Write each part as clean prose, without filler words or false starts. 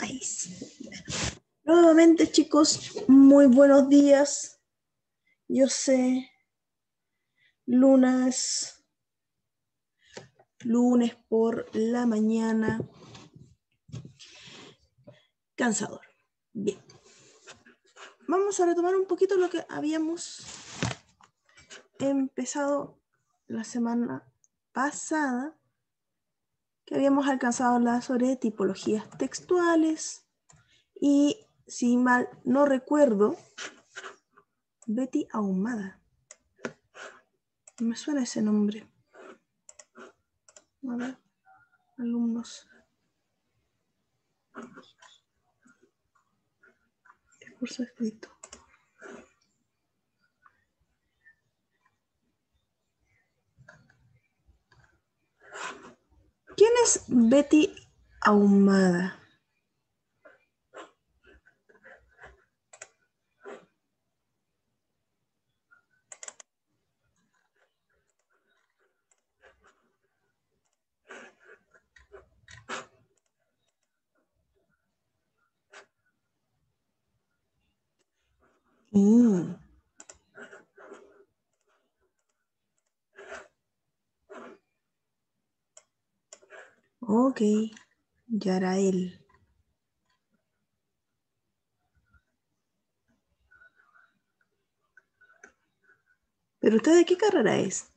Nice. Nuevamente, chicos, muy buenos días. Yo sé, lunes por la mañana. Cansador. Bien. Vamos a retomar un poquito lo que habíamos empezado la semana pasada, que habíamos alcanzado a hablar sobre tipologías textuales y, si mal no recuerdo, Betty Ahumada. Me suena ese nombre. A ver, alumnos. Curso escrito. ¿Quién es Betty Ahumada? Ok, Yarael. ¿Pero usted de qué carrera es?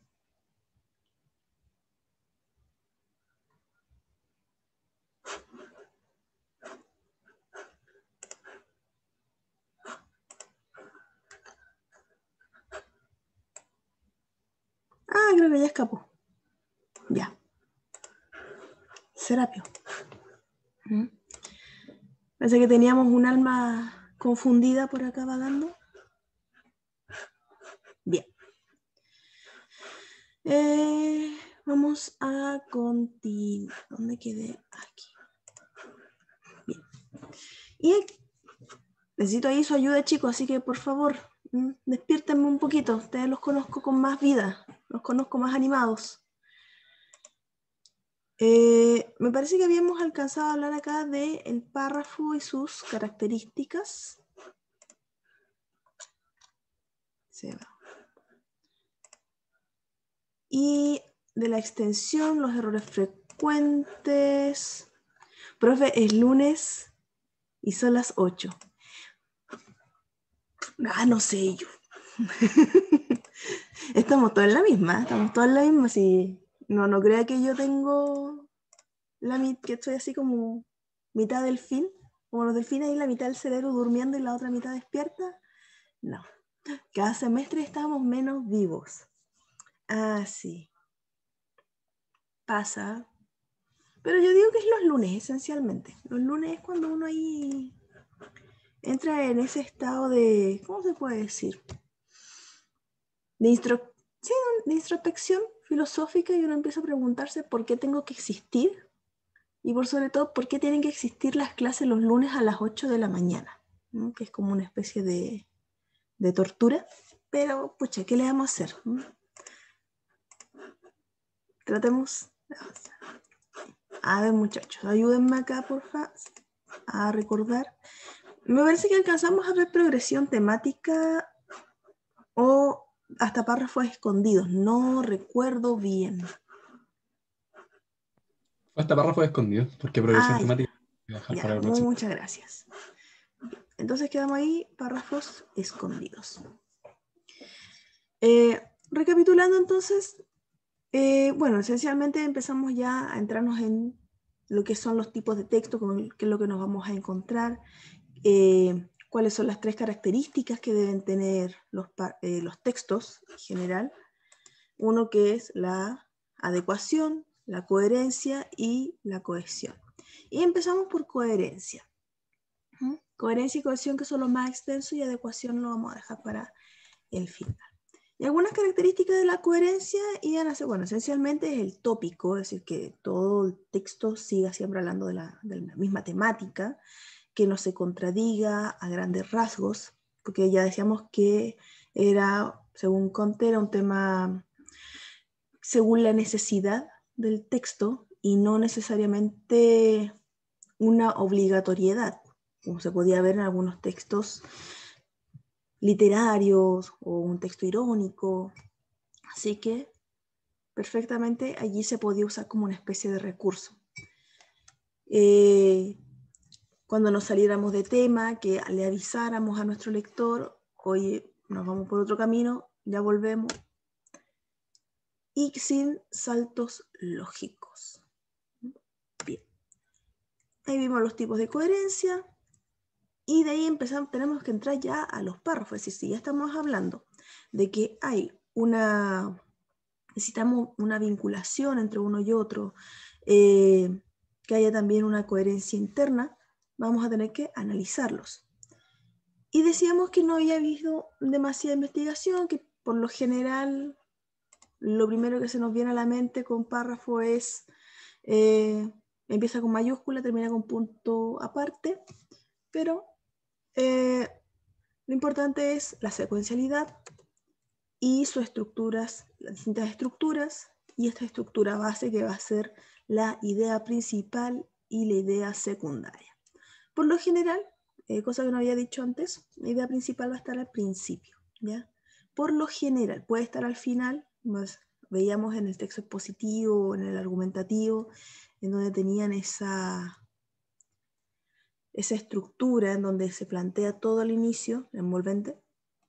Ah, creo que ya escapó. Ya. Serapio. Pensé que teníamos un alma confundida por acá vagando. Bien. Vamos a continuar. ¿Dónde quedé? Aquí. Bien. Y necesito ahí su ayuda, chicos, así que por favor, despiértenme un poquito. Ustedes los conozco con más vida, los conozco más animados. Me parece que habíamos alcanzado a hablar acá del párrafo y sus características. Y de la extensión, los errores frecuentes. Profe, es lunes y son las 8. Ah, no sé yo. Estamos todos en la misma, Si no crea que yo tengo que estoy así como mitad delfín, como los delfines y la mitad del cerebro durmiendo y la otra mitad despierta. No. Cada semestre estamos menos vivos. Ah, sí. Pasa. Pero yo digo que es los lunes, esencialmente. Los lunes es cuando uno ahí entra en ese estado de, ¿cómo se puede decir? De introspección filosófica, y uno empieza a preguntarse por qué tengo que existir y por sobre todo por qué tienen que existir las clases los lunes a las 8 de la mañana, ¿no? Que es como una especie de tortura, pero pucha, ¿qué le vamos a hacer? Tratemos. A ver, muchachos, ayúdenme acá, porfa, a recordar. Me parece que alcanzamos a ver progresión temática o hasta párrafos escondidos. No recuerdo bien. Fue hasta párrafos escondidos, porque progresión temática voy a dejar Ya, para la próxima. muchas gracias. Entonces quedamos ahí, párrafos escondidos. Recapitulando entonces, bueno, esencialmente empezamos ya a entrarnos en lo que son los tipos de texto, que es lo que nos vamos a encontrar, cuáles son las 3 características que deben tener los textos en general. Uno que es la adecuación, la coherencia y la cohesión. Y empezamos por coherencia. Coherencia y cohesión, que son los más extensos, y adecuación lo vamos a dejar para el final. Y algunas características de la coherencia iban a ser, bueno, esencialmente es el tópico, es decir, que todo el texto siga siempre hablando de la misma temática, que no se contradiga a grandes rasgos, porque ya decíamos que era, según Conte, era un tema según la necesidad del texto y no necesariamente una obligatoriedad, como se podía ver en algunos textos literarios o un texto irónico. Así que perfectamente allí se podía usar como una especie de recurso. Cuando nos saliéramos de tema, que le avisáramos a nuestro lector, oye, nos vamos por otro camino, ya volvemos, y sin saltos lógicos. Bien. Ahí vimos los tipos de coherencia, y de ahí tenemos que entrar ya a los párrafos. Es decir, si ya estamos hablando de que necesitamos una vinculación entre uno y otro, que haya también una coherencia interna, vamos a tener que analizarlos. Y decíamos que no había habido demasiada investigación, que por lo general lo primero que se nos viene a la mente con párrafo es, empieza con mayúscula, termina con punto aparte, pero lo importante es la secuencialidad y sus estructuras, las distintas estructuras, y esta estructura base que va a ser la idea principal y la idea secundaria. Por lo general, cosa que no había dicho antes, la idea principal va a estar al principio, ¿ya? Por lo general, puede estar al final, más veíamos en el texto expositivo, en el argumentativo, en donde tenían esa estructura en donde se plantea todo al inicio, envolvente,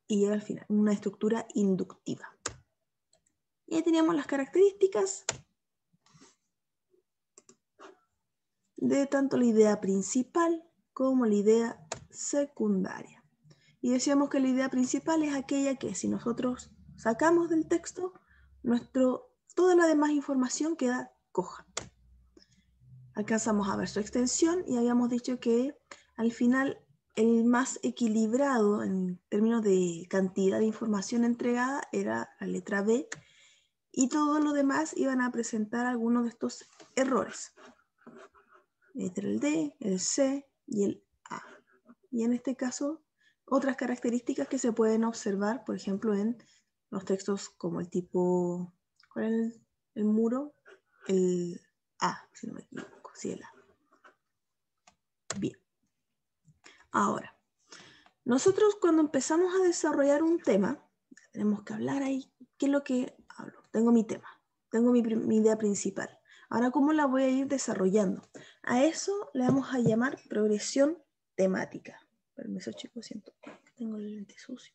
y llega al final, una estructura inductiva. Y ahí teníamos las características de tanto la idea principal como la idea secundaria. Y decíamos que la idea principal es aquella que si nosotros sacamos del texto, toda la demás información queda coja. Alcanzamos a ver su extensión y habíamos dicho que al final el más equilibrado en términos de cantidad de información entregada era la letra B, y todo lo demás iban a presentar algunos de estos errores. Entre el D, el C y el A. Y en este caso, otras características que se pueden observar, por ejemplo, en los textos como el tipo, ¿cuál es el muro? El A, si no me equivoco, sí, el A. Bien. Ahora, nosotros cuando empezamos a desarrollar un tema, tenemos que hablar ahí, ¿qué es lo que hablo? Tengo mi tema, tengo mi idea principal. Ahora, ¿cómo la voy a ir desarrollando? A eso le vamos a llamar progresión temática. Permiso, chicos, siento que tengo el lente sucio.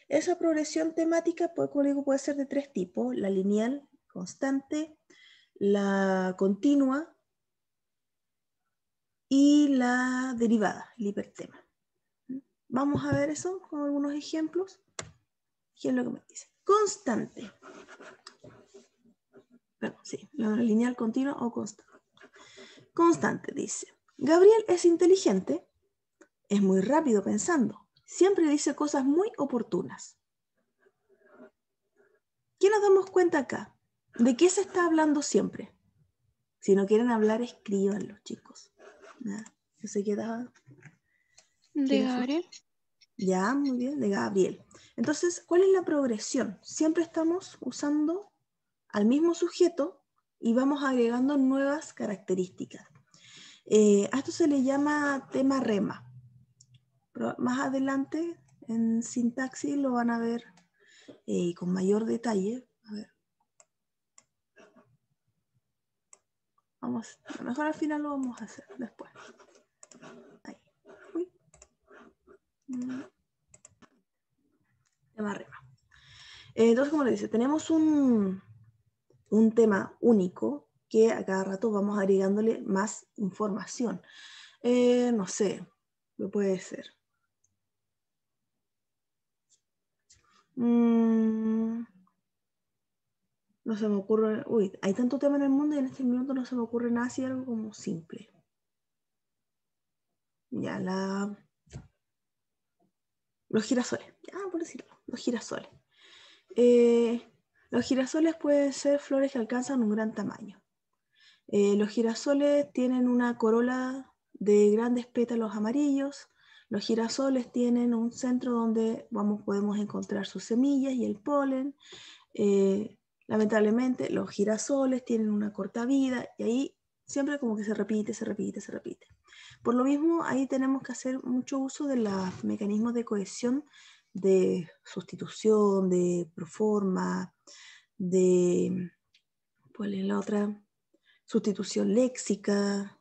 Esa progresión temática, como digo, puede ser de tres tipos: la lineal, constante, la continua y la derivada, el hipertema. Vamos a ver eso con algunos ejemplos. ¿Qué es lo que me dice? Constante. Perdón, sí, la lineal, continua o constante. Constante dice: Gabriel es inteligente, es muy rápido pensando, siempre dice cosas muy oportunas. ¿Qué nos damos cuenta acá? ¿De qué se está hablando siempre? Si no quieren hablar, escríbanlo, chicos. ¿Ya? Yo sé que da... De Gabriel. Ya, muy bien, de Gabriel. Entonces, ¿cuál es la progresión? Siempre estamos usando al mismo sujeto y vamos agregando nuevas características. A esto se le llama tema rema. Pero más adelante en sintaxis lo van a ver con mayor detalle. A ver. Vamos, a lo mejor al final lo vamos a hacer después. Ahí. Uy. Tema rema. Entonces, como les dice, tenemos un tema único que a cada rato vamos agregándole más información. No sé, lo puede ser. No se me ocurre. Uy, hay tanto tema en el mundo y en este minuto no se me ocurre nada así, algo como simple. Ya, los girasoles. Ya, por decirlo, los girasoles. Los girasoles pueden ser flores que alcanzan un gran tamaño. Los girasoles tienen una corola de grandes pétalos amarillos. Los girasoles tienen un centro donde podemos encontrar sus semillas y el polen. Lamentablemente, los girasoles tienen una corta vida y ahí Siempre como que se repite, se repite, se repite. Por lo mismo, ahí tenemos que hacer mucho uso de los mecanismos de cohesión, de sustitución, de proforma, de, ¿cuál es la otra? Sustitución léxica,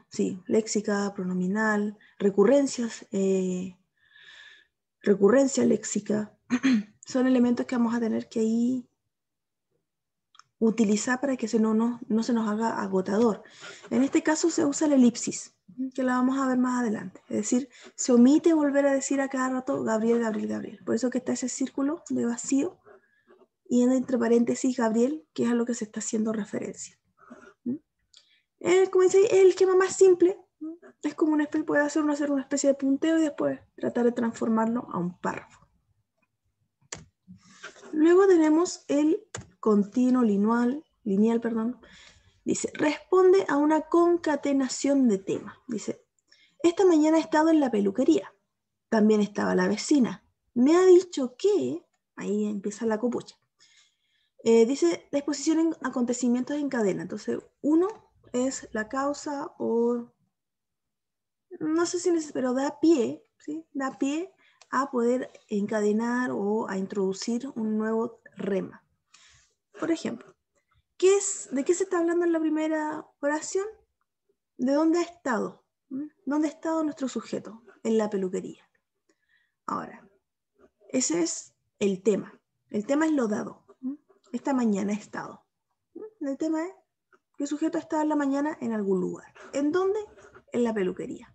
sí, léxica, pronominal, recurrencias, recurrencia léxica. Son elementos que vamos a tener que ahí utilizar para que no se nos haga agotador. En este caso se usa la elipsis, que la vamos a ver más adelante. Es decir, se omite volver a decir a cada rato Gabriel, Gabriel, Gabriel. Por eso que está ese círculo de vacío y entre paréntesis Gabriel, que es a lo que se está haciendo referencia. Como dice, el esquema más simple es como una especie, puede hacer una especie de punteo y después tratar de transformarlo a un párrafo. Luego tenemos el continuo lineal, dice, responde a una concatenación de temas. Dice, esta mañana he estado en la peluquería. También estaba la vecina. Me ha dicho que, ahí empieza la copucha. Dice, la exposición en acontecimientos en cadena. Entonces, uno es la causa o, no sé si pero da pie, ¿sí? Da pie a poder encadenar o a introducir un nuevo rema. Por ejemplo, ¿de qué se está hablando en la primera oración? ¿De dónde ha estado? ¿Dónde ha estado nuestro sujeto? En la peluquería. Ahora, ese es el tema. El tema es lo dado. Esta mañana ha estado. El tema es que el sujeto ha estado en la mañana en algún lugar. ¿En dónde? En la peluquería.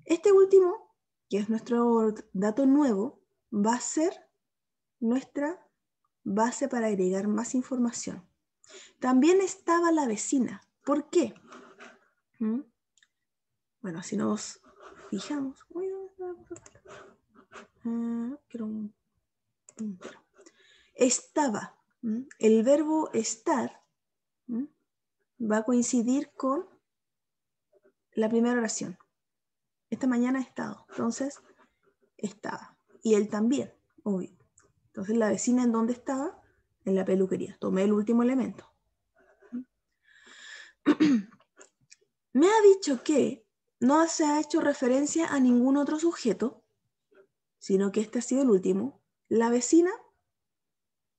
Este último, que es nuestro dato nuevo, va a ser nuestra base para agregar más información. También estaba la vecina. ¿Por qué? Bueno, si nos fijamos. Estaba. El verbo estar va a coincidir con la primera oración. Esta mañana ha estado. Entonces, estaba. Y él también, obvio. Entonces, la vecina, ¿en dónde estaba? En la peluquería. Tomé el último elemento. Me ha dicho que no se ha hecho referencia a ningún otro sujeto, sino que este ha sido el último. La vecina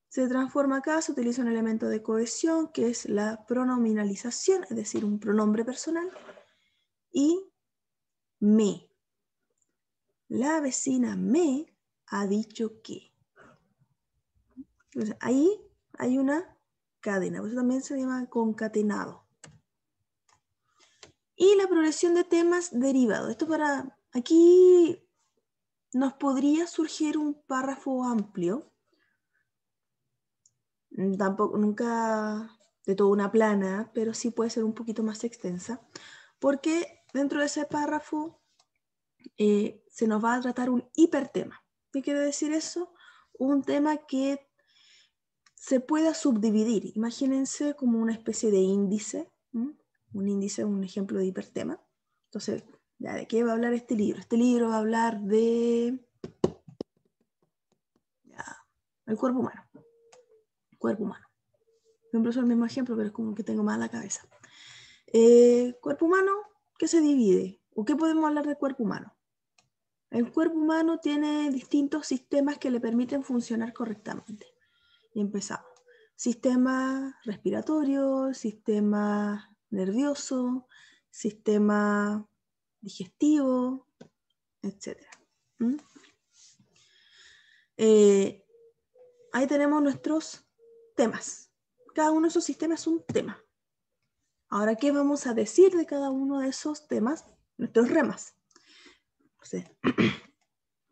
se transforma acá, se utiliza un elemento de cohesión, que es la pronominalización, es decir, un pronombre personal, y me. La vecina me ha dicho que. Entonces, ahí hay una cadena, por eso también se llama concatenado. Y la progresión de temas derivados. Aquí nos podría surgir un párrafo amplio, tampoco, nunca de toda una plana, pero sí puede ser un poquito más extensa, porque dentro de ese párrafo se nos va a tratar un hipertema. ¿Qué quiere decir eso? Un tema que se pueda subdividir. Imagínense como una especie de índice. Un índice es un ejemplo de hipertema. Entonces, ¿de qué va a hablar este libro? Este libro va a hablar de el cuerpo humano. Cuerpo humano. Siempre uso el mismo ejemplo, pero es como que tengo más en la cabeza. Cuerpo humano, ¿qué se divide? ¿O qué podemos hablar del cuerpo humano? El cuerpo humano tiene distintos sistemas que le permiten funcionar correctamente. Y empezamos. Sistema respiratorio, sistema nervioso, sistema digestivo, etc. Ahí tenemos nuestros temas. Cada uno de esos sistemas es un tema. Ahora, ¿qué vamos a decir de cada uno de esos temas? Nuestros remas.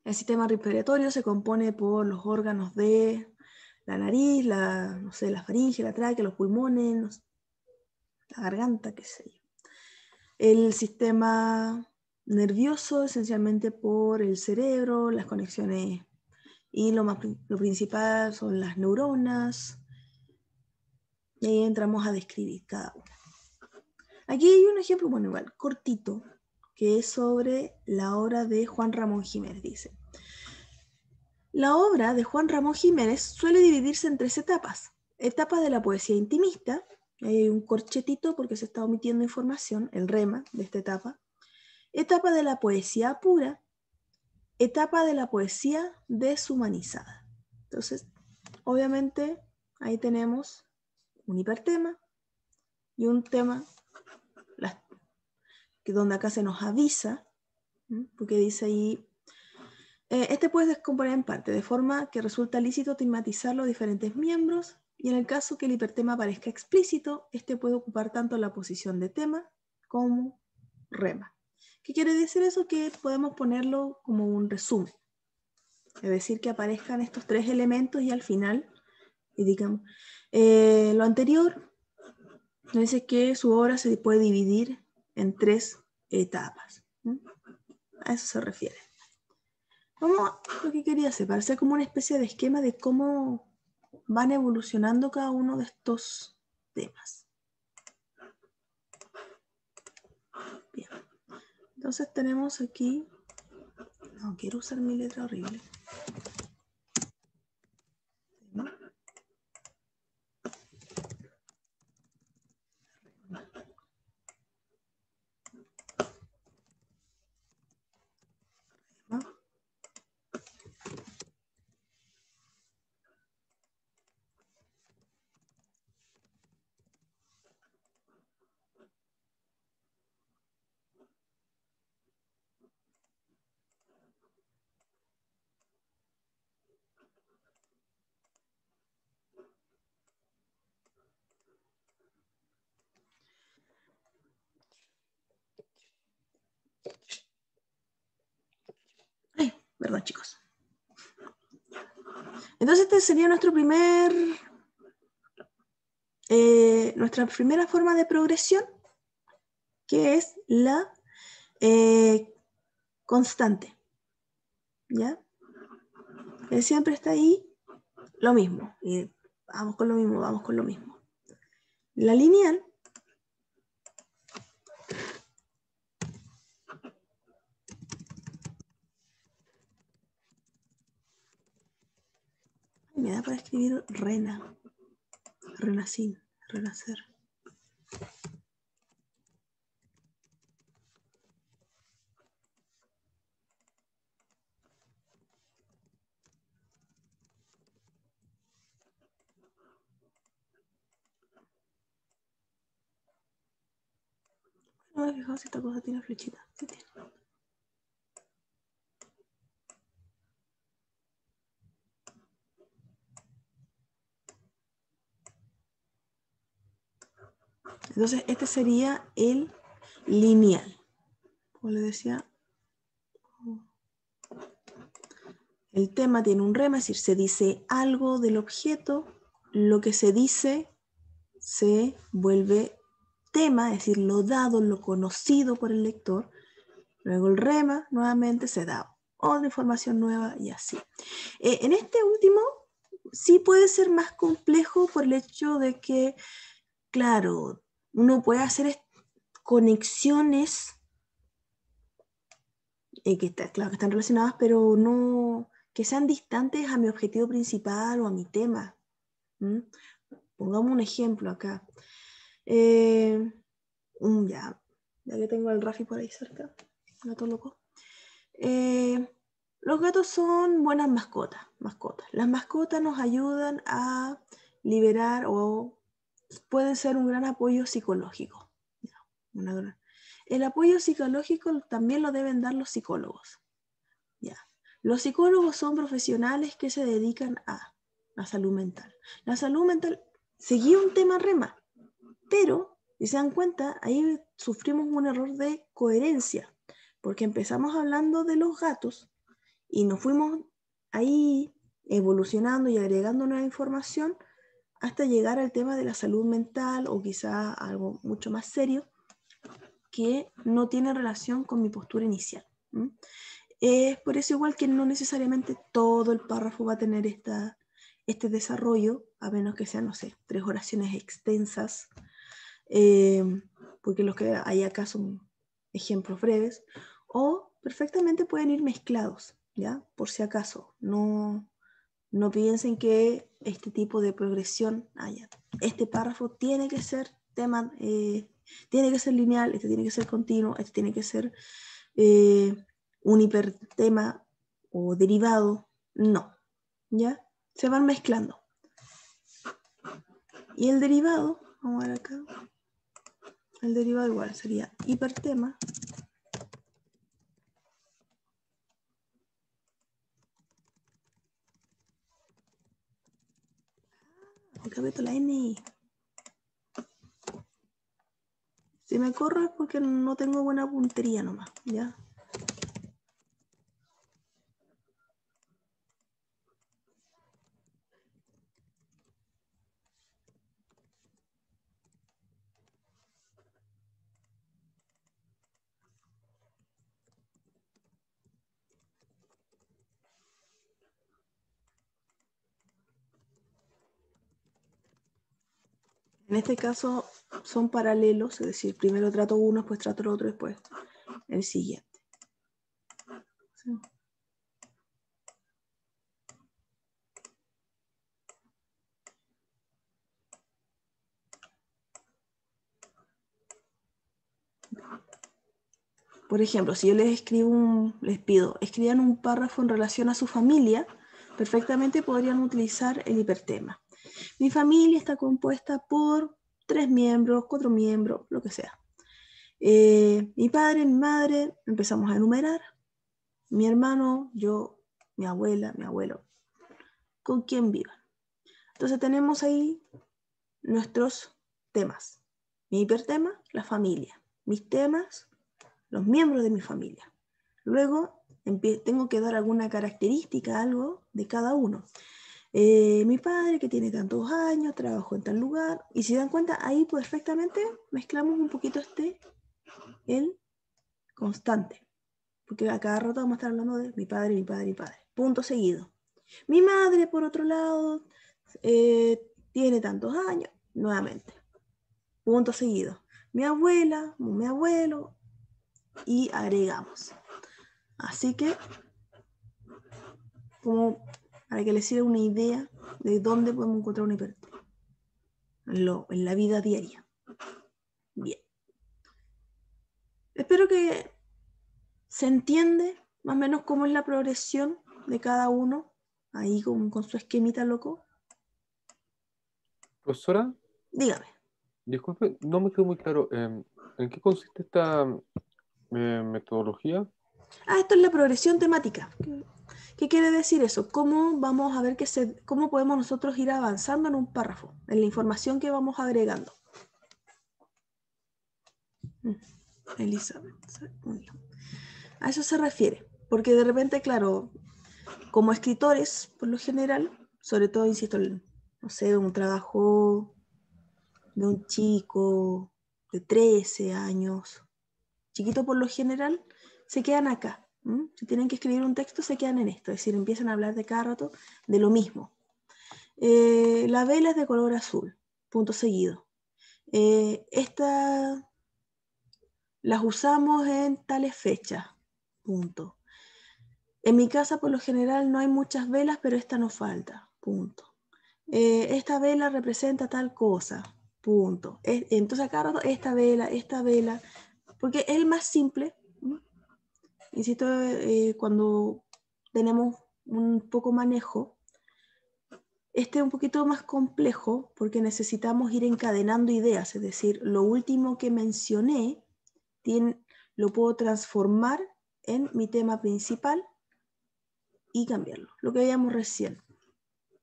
El sistema respiratorio se compone por los órganos de la nariz, la faringe, la tráquea, los pulmones, la garganta, qué sé yo. El sistema nervioso, esencialmente por el cerebro, las conexiones, y lo principal son las neuronas. Y ahí entramos a describir cada una. Aquí hay un ejemplo, bueno, igual, cortito, que es sobre la obra de Juan Ramón Jiménez. Dice, la obra de Juan Ramón Jiménez suele dividirse en 3 etapas. Etapa de la poesía intimista, Ahí hay un corchetito porque se está omitiendo información, el rema de esta etapa. Etapa de la poesía pura, etapa de la poesía deshumanizada. Entonces, obviamente, ahí tenemos un hipertema y un tema donde acá se nos avisa, porque dice ahí, este puede descomponer en parte, de forma que resulta lícito tematizar los diferentes miembros, y en el caso que el hipertema parezca explícito, este puede ocupar tanto la posición de tema como rema. ¿Qué quiere decir eso? Que podemos ponerlo como un resumen. Es decir, que aparezcan estos tres elementos y al final, y digamos, lo anterior nos dice que su obra se puede dividir en 3 etapas. A eso se refiere. Vamos a lo que quería hacer, para hacer como una especie de esquema de cómo van evolucionando cada uno de estos temas. Bien. Entonces tenemos aquí, no quiero usar mi letra horrible. Ay, perdón, chicos. Entonces este sería nuestra primera forma de progresión, que es la constante. ¿Ya? Siempre está ahí lo mismo. Y vamos con lo mismo, vamos con lo mismo. La lineal me da para escribir renacer. No me he fijado si esta cosa tiene flechita. Sí tiene. Entonces, este sería el lineal. Como les decía, el tema tiene un rema, es decir, se dice algo del objeto, lo que se dice se vuelve tema, es decir, lo dado, lo conocido por el lector. Luego el rema, nuevamente, se da otra información nueva y así. En este último, sí puede ser más complejo por el hecho de que, claro, uno puede hacer conexiones claro, que están relacionadas, pero no que sean distantes a mi objetivo principal o a mi tema. Pongamos un ejemplo acá. Ya que tengo al Rafi por ahí cerca, gato loco. Los gatos son buenas mascotas. Las mascotas nos ayudan a liberar o pueden ser un gran apoyo psicológico. El apoyo psicológico también lo deben dar los psicólogos. Ya. Los psicólogos son profesionales que se dedican a la salud mental. La salud mental seguía un tema rema, pero, si se dan cuenta, ahí sufrimos un error de coherencia, porque empezamos hablando de los gatos y nos fuimos ahí evolucionando y agregando nueva información hasta llegar al tema de la salud mental o quizá algo mucho más serio que no tiene relación con mi postura inicial. Es por eso igual que no necesariamente todo el párrafo va a tener este desarrollo, a menos que sean, no sé, 3 oraciones extensas, porque los que hay acá son ejemplos breves, o perfectamente pueden ir mezclados, ¿ya? Por si acaso, no No piensen que este tipo de progresión, este párrafo tiene que ser tema, tiene que ser lineal, este tiene que ser continuo, este tiene que ser un hipertema o derivado. No, ¿ya? Se van mezclando. Y el derivado, vamos a ver acá, el derivado igual sería hipertema. Acá meto la N. Si me corro es porque no tengo buena puntería nomás, ¿ya? En este caso son paralelos, es decir, primero trato uno, después trato el otro, después el siguiente. ¿Sí? Por ejemplo, si yo les pido, escriban un párrafo en relación a su familia, perfectamente podrían utilizar el hipertema. Mi familia está compuesta por 3 miembros, 4 miembros, lo que sea. Mi padre, mi madre, empezamos a enumerar. Mi hermano, yo, mi abuela, mi abuelo, con quién vivan. Entonces tenemos ahí nuestros temas. Mi hipertema, la familia. Mis temas, los miembros de mi familia. Luego tengo que dar alguna característica, algo de cada uno. Mi padre, que tiene tantos años, trabajó en tal lugar. Y si dan cuenta, ahí perfectamente mezclamos un poquito el constante. Porque a cada rato vamos a estar hablando de mi padre, mi padre, mi padre. Punto seguido. Mi madre, por otro lado, tiene tantos años, nuevamente. Punto seguido. Mi abuela, mi abuelo, y agregamos. Así que, como para que les sirva una idea de dónde podemos encontrar un hipertema en la vida diaria. Bien. Espero que se entiende más o menos cómo es la progresión de cada uno, ahí con su esquemita loco. Profesora, Dígame. disculpe, no me quedó muy claro. ¿En qué consiste esta metodología? Esto es la progresión temática. ¿Qué quiere decir eso? ¿Cómo vamos a ver cómo podemos nosotros ir avanzando en un párrafo, en la información que vamos agregando? Elizabeth. A eso se refiere, porque de repente, claro, como escritores, por lo general, sobre todo, insisto, no sé, un trabajo de un chico de 13 años, chiquito por lo general, se quedan acá. Si tienen que escribir un texto, se quedan en esto, es decir, empiezan a hablar de cada rato de lo mismo. La vela es de color azul, punto seguido. Las usamos en tales fechas, punto. En mi casa por lo general no hay muchas velas, pero esta nos falta, punto. Esta vela representa tal cosa, punto. Entonces acá esta vela, porque es el más simple. Insisto, cuando tenemos un poco manejo, este es un poquito más complejo porque necesitamos ir encadenando ideas, es decir, lo último que mencioné lo puedo transformar en mi tema principal y cambiarlo, lo que veíamos recién.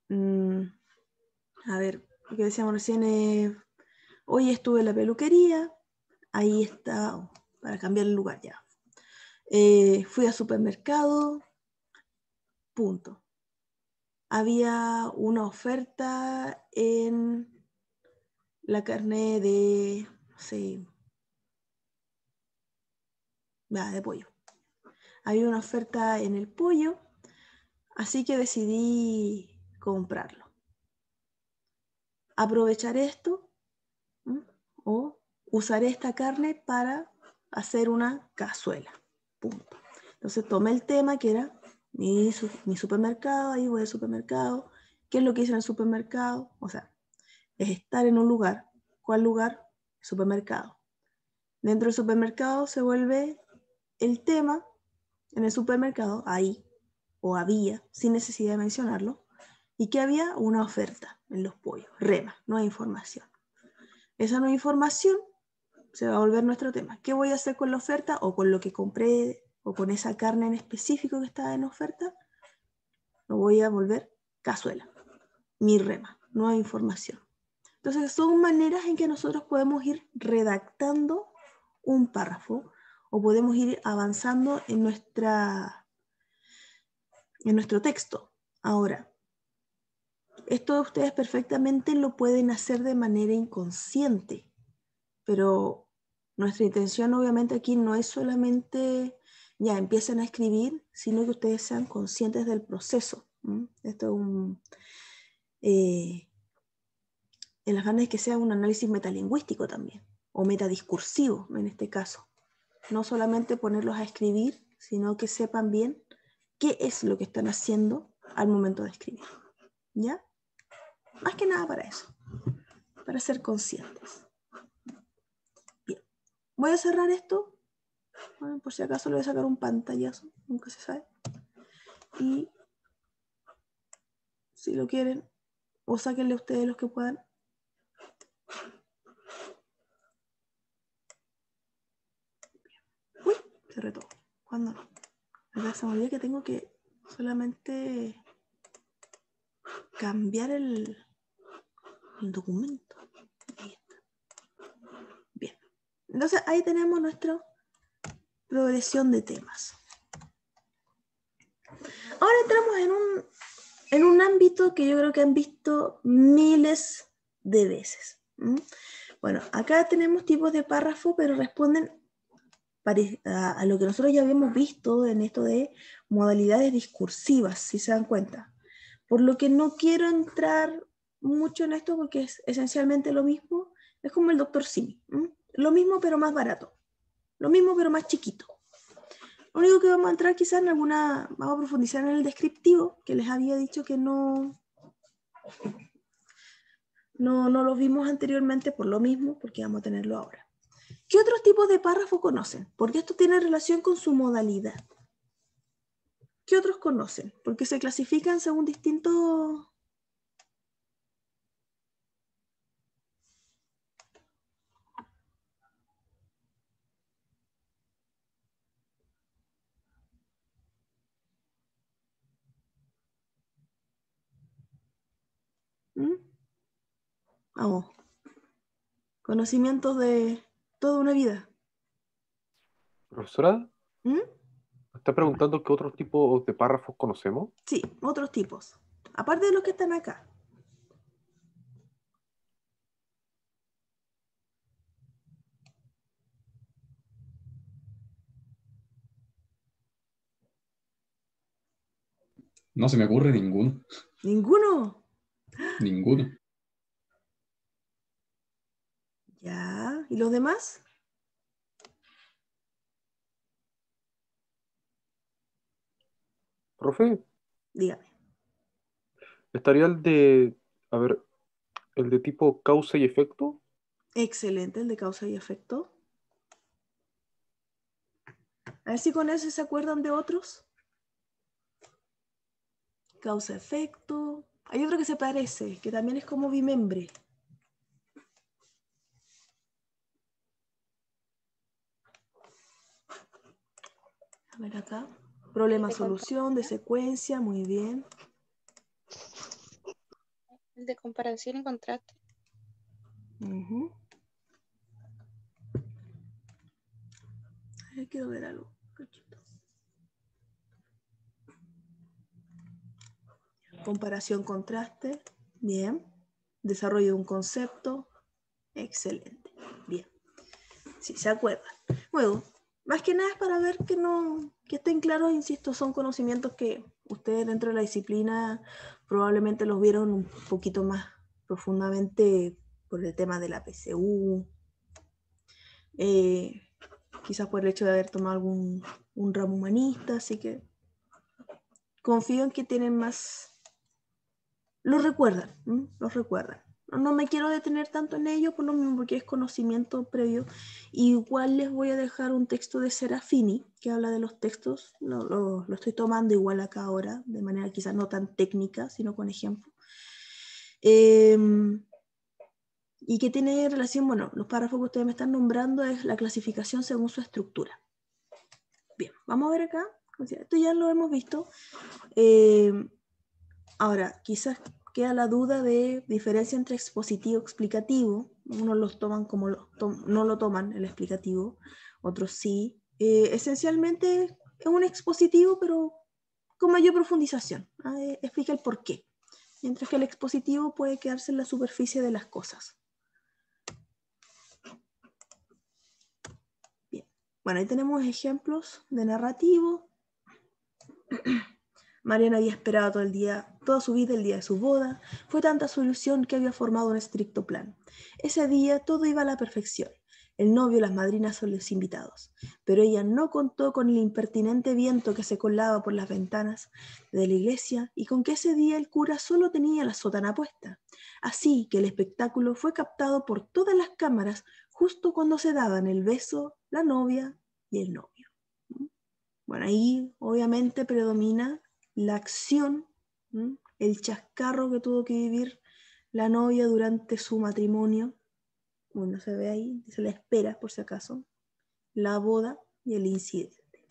A ver, lo que decíamos recién, hoy estuve en la peluquería, ahí está, para cambiar el lugar ya. Fui al supermercado, punto. Había una oferta en la carne de, no sé, de pollo. Había una oferta en el pollo, así que decidí comprarlo. Aprovechar esto, o usaré esta carne para hacer una cazuela. Punto. Entonces tomé el tema que era mi supermercado, ahí voy al supermercado. ¿Qué es lo que hice en el supermercado? O sea, es estar en un lugar. ¿Cuál lugar? Supermercado. Dentro del supermercado se vuelve el tema en el supermercado, ahí, o había, sin necesidad de mencionarlo, y que había una oferta en los pollos, rema, no hay información. Esa nueva información se va a volver nuestro tema. ¿Qué voy a hacer con la oferta o con lo que compré o con esa carne en específico que estaba en oferta? Lo voy a volver cazuela, mi rema, nueva información. Entonces son maneras en que nosotros podemos ir redactando un párrafo o podemos ir avanzando en nuestro texto. Ahora, esto ustedes perfectamente lo pueden hacer de manera inconsciente, pero nuestra intención obviamente aquí no es solamente ya empiecen a escribir, sino que ustedes sean conscientes del proceso. Esto es el afán es que sea un análisis metalingüístico también, o metadiscursivo en este caso. No solamente ponerlos a escribir, sino que sepan bien qué es lo que están haciendo al momento de escribir. ¿Ya? Más que nada para eso, para ser conscientes. Bien, voy a cerrar esto. Bueno, por si acaso le voy a sacar un pantallazo, nunca se sabe. Y si lo quieren, o sáquenle ustedes los que puedan. Uy, cerré todo. ¿Cuándo no? ¿Verdad? Se me olvidó que tengo que solamente cambiar el documento. Ahí está. Bien. Entonces ahí tenemos nuestra progresión de temas. Ahora entramos en un ámbito que yo creo que han visto miles de veces. Bueno, acá tenemos tipos de párrafo, pero responden a lo que nosotros ya habíamos visto en esto de modalidades discursivas, si se dan cuenta. Por lo que no quiero entrar mucho en esto porque es esencialmente lo mismo. Es como el Dr. Simi. Lo mismo pero más barato. Lo mismo pero más chiquito. Lo único que vamos a entrar quizás en vamos a profundizar en el descriptivo, que les había dicho que no lo vimos anteriormente por lo mismo, porque vamos a tenerlo ahora. ¿Qué otros tipos de párrafo conocen? Porque esto tiene relación con su modalidad. ¿Qué otros conocen? Porque se clasifican según distintos... Vamos. Conocimientos de toda una vida. Profesora, ¿Mm? ¿me está preguntando qué otros tipos de párrafos conocemos? Sí, otros tipos. Aparte de los que están acá. No se me ocurre ninguno. ¿Ninguno? Ninguno. Ya. ¿Y los demás? Profe, Dígame. estaría a ver, el de tipo causa y efecto. Excelente, el de causa y efecto. A ver si con ese se acuerdan de otros. Causa-efecto. Hay otro que se parece, que también es como bimembre. A ver acá. Problema-solución, de secuencia, muy bien. El de comparación y contraste. A ver, quiero ver algo. Comparación, contraste. Bien. Desarrollo de un concepto. Excelente. Bien. Sí, se acuerdan. Bueno, más que nada es para ver que estén claros, insisto, son conocimientos que ustedes dentro de la disciplina probablemente los vieron un poquito más profundamente por el tema de la PSU, quizás por el hecho de haber tomado un ramo humanista, así que confío en que tienen más, lo recuerdan, los recuerdan. No me quiero detener tanto en ello, por lo mismo porque es conocimiento previo. Igual les voy a dejar un texto de Serafini que habla de los textos. Lo estoy tomando igual acá ahora, de manera quizás no tan técnica, sino con ejemplo. Y que tiene relación, bueno, los párrafos que ustedes me están nombrando es la clasificación según su estructura. Bien, vamos a ver acá. Esto ya lo hemos visto. Ahora, quizás queda la duda de diferencia entre expositivo y explicativo. Unos los toman como no lo toman el explicativo, otros sí. Esencialmente es un expositivo, pero con mayor profundización. Explica el porqué. Mientras que el expositivo puede quedarse en la superficie de las cosas. Bien. Bueno, ahí tenemos ejemplos de narrativo. Mariana había esperado toda su vida el día de su boda. Fue tanta su ilusión que había formado un estricto plan. Ese día todo iba a la perfección. El novio, las madrinas son los invitados. Pero ella no contó con el impertinente viento que se colaba por las ventanas de la iglesia y con que ese día el cura solo tenía la sotana puesta. Así que el espectáculo fue captado por todas las cámaras justo cuando se daban el beso la novia y el novio. Bueno, ahí obviamente predomina la acción, el chascarro que tuvo que vivir la novia durante su matrimonio. Bueno, se ve ahí, se la espera por si acaso, la boda y el incidente.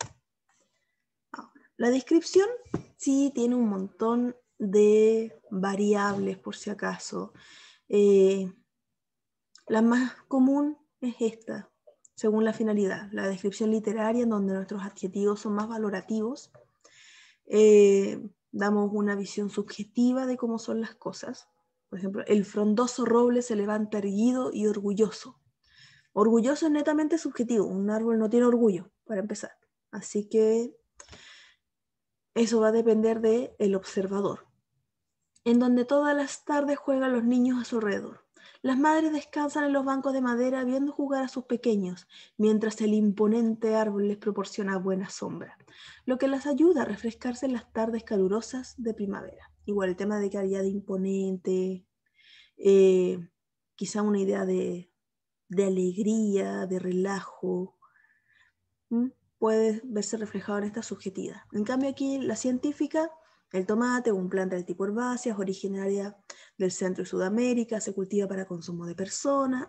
Ahora, la descripción sí tiene un montón de variables por si acaso. La más común es esta, según la finalidad, la descripción literaria en donde nuestros adjetivos son más valorativos. Damos una visión subjetiva de cómo son las cosas. Por ejemplo, el frondoso roble se levanta erguido y orgulloso. Orgulloso es netamente subjetivo. Un árbol no tiene orgullo, para empezar. Así que eso va a depender del observador. En donde todas las tardes juegan los niños a su alrededor. Las madres descansan en los bancos de madera viendo jugar a sus pequeños, mientras el imponente árbol les proporciona buena sombra, lo que las ayuda a refrescarse en las tardes calurosas de primavera. Igual el tema de calidad de imponente, quizá una idea de alegría, de relajo, puede verse reflejado en esta subjetividad. En cambio aquí la científica, el tomate, una planta del tipo herbácea, es originaria del centro de Sudamérica, se cultiva para consumo de personas.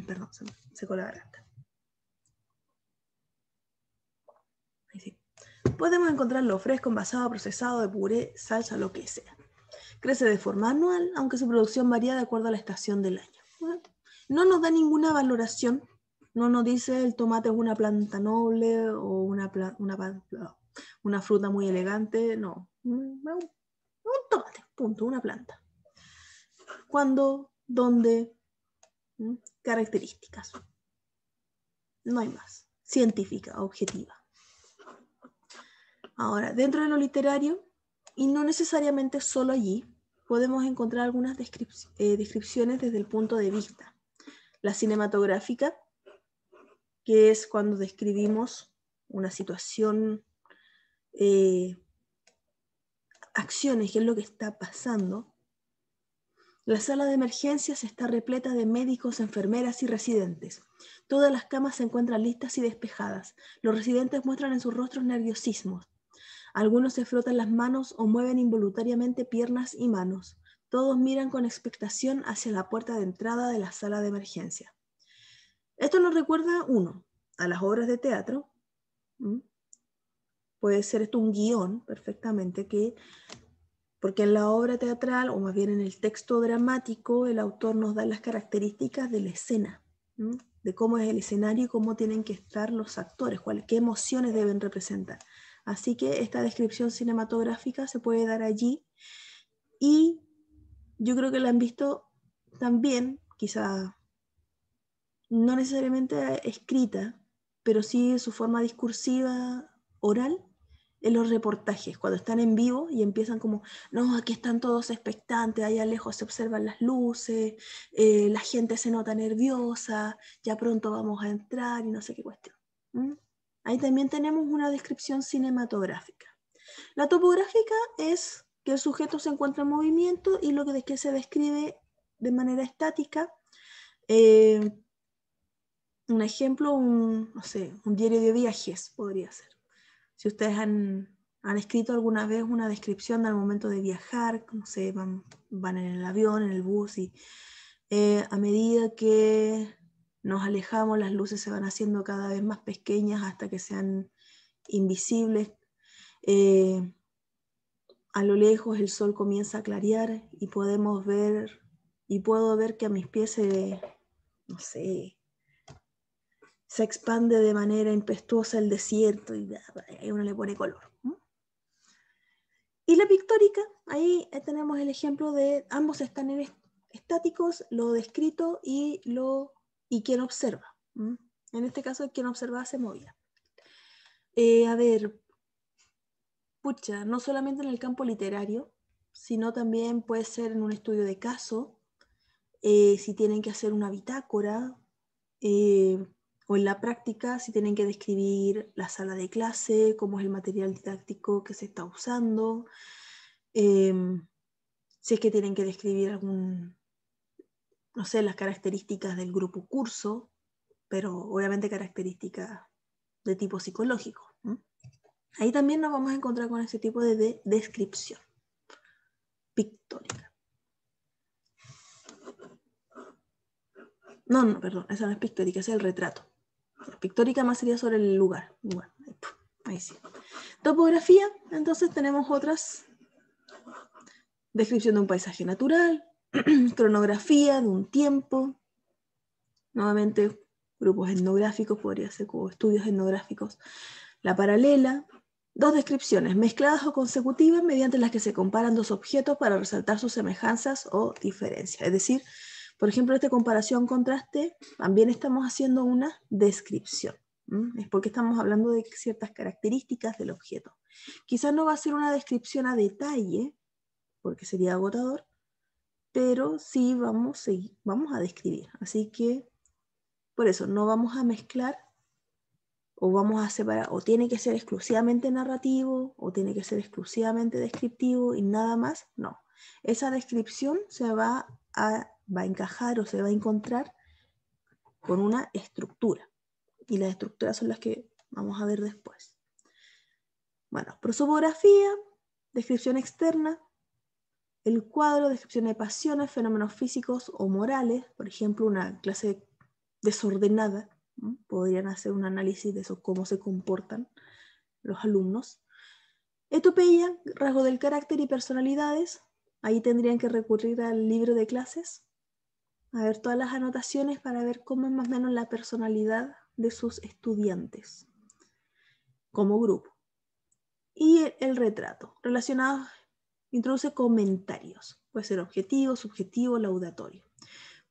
Perdón, se me secó la garganta. Ahí sí. Podemos encontrarlo fresco, envasado, procesado, de puré, salsa, lo que sea. Crece de forma anual, aunque su producción varía de acuerdo a la estación del año. No nos da ninguna valoración. No nos dice el tomate es una planta noble o una fruta muy elegante. No. Un tomate, punto, una planta. ¿Cuándo? ¿Dónde? Características. No hay más. Científica, objetiva. Ahora, dentro de lo literario, y no necesariamente solo allí, podemos encontrar algunas descripciones desde el punto de vista. La cinematográfica, que es cuando describimos una situación, acciones, qué es lo que está pasando. La sala de emergencias está repleta de médicos, enfermeras y residentes. Todas las camas se encuentran listas y despejadas. Los residentes muestran en sus rostros nerviosismos. Algunos se frotan las manos o mueven involuntariamente piernas y manos. Todos miran con expectación hacia la puerta de entrada de la sala de emergencia. Esto nos recuerda, uno, a las obras de teatro. Puede ser esto un guión, perfectamente, porque en la obra teatral, o más bien en el texto dramático, el autor nos da las características de la escena, de cómo es el escenario y cómo tienen que estar los actores, qué emociones deben representar. Así que esta descripción cinematográfica se puede dar allí, y yo creo que la han visto también, quizá no necesariamente escrita, pero sí su forma discursiva, oral, en los reportajes, cuando están en vivo y empiezan como, no, aquí están todos expectantes, allá lejos se observan las luces, la gente se nota nerviosa, ya pronto vamos a entrar y no sé qué cuestión. Ahí también tenemos una descripción cinematográfica. La topográfica es que el sujeto se encuentra en movimiento y lo que se describe de manera estática. Un ejemplo, no sé, un diario de viajes podría ser. Si ustedes han escrito alguna vez una descripción al momento de viajar, no sé, van en el avión, en el bus, y a medida que nos alejamos, las luces se van haciendo cada vez más pequeñas hasta que sean invisibles. A lo lejos el sol comienza a clarear y puedo ver que a mis pies no sé, se expande de manera impetuosa el desierto y ahí uno le pone color. Y la pictórica, ahí tenemos el ejemplo de ambos están estáticos, lo descrito y quien observa. En este caso, quien observa se movía. A ver, pucha, no solamente en el campo literario, sino también puede ser en un estudio de caso, si tienen que hacer una bitácora, o en la práctica, si tienen que describir la sala de clase, cómo es el material didáctico que se está usando, si es que tienen que describir no sé, las características del grupo curso, pero obviamente características de tipo psicológico. Ahí también nos vamos a encontrar con ese tipo de descripción pictórica. No, perdón, esa no es pictórica, ese es el retrato. La pictórica más sería sobre el lugar. Bueno, ahí sí. Topografía, entonces tenemos otras. Descripción de un paisaje natural, cronografía de un tiempo, nuevamente grupos etnográficos, podría ser como estudios etnográficos. La paralela, dos descripciones mezcladas o consecutivas mediante las que se comparan dos objetos para resaltar sus semejanzas o diferencias. Es decir, por ejemplo, esta comparación-contraste, también estamos haciendo una descripción. Es porque estamos hablando de ciertas características del objeto. Quizás no va a ser una descripción a detalle, porque sería agotador, pero sí vamos a describir. Así que, por eso, no vamos a mezclar, o vamos a separar, o tiene que ser exclusivamente narrativo, o tiene que ser exclusivamente descriptivo y nada más. No. Esa descripción se va a encajar o se va a encontrar con una estructura. Y las estructuras son las que vamos a ver después. Bueno, prosopografía, descripción externa. El cuadro, descripción de pasiones, fenómenos físicos o morales, por ejemplo, una clase desordenada, ¿no? Podrían hacer un análisis de eso, cómo se comportan los alumnos. Etopeya, rasgo del carácter y personalidades, ahí tendrían que recurrir al libro de clases, a ver todas las anotaciones para ver cómo es más o menos la personalidad de sus estudiantes como grupo. Y el retrato, relacionado, introduce comentarios. Puede ser objetivo, subjetivo, laudatorio.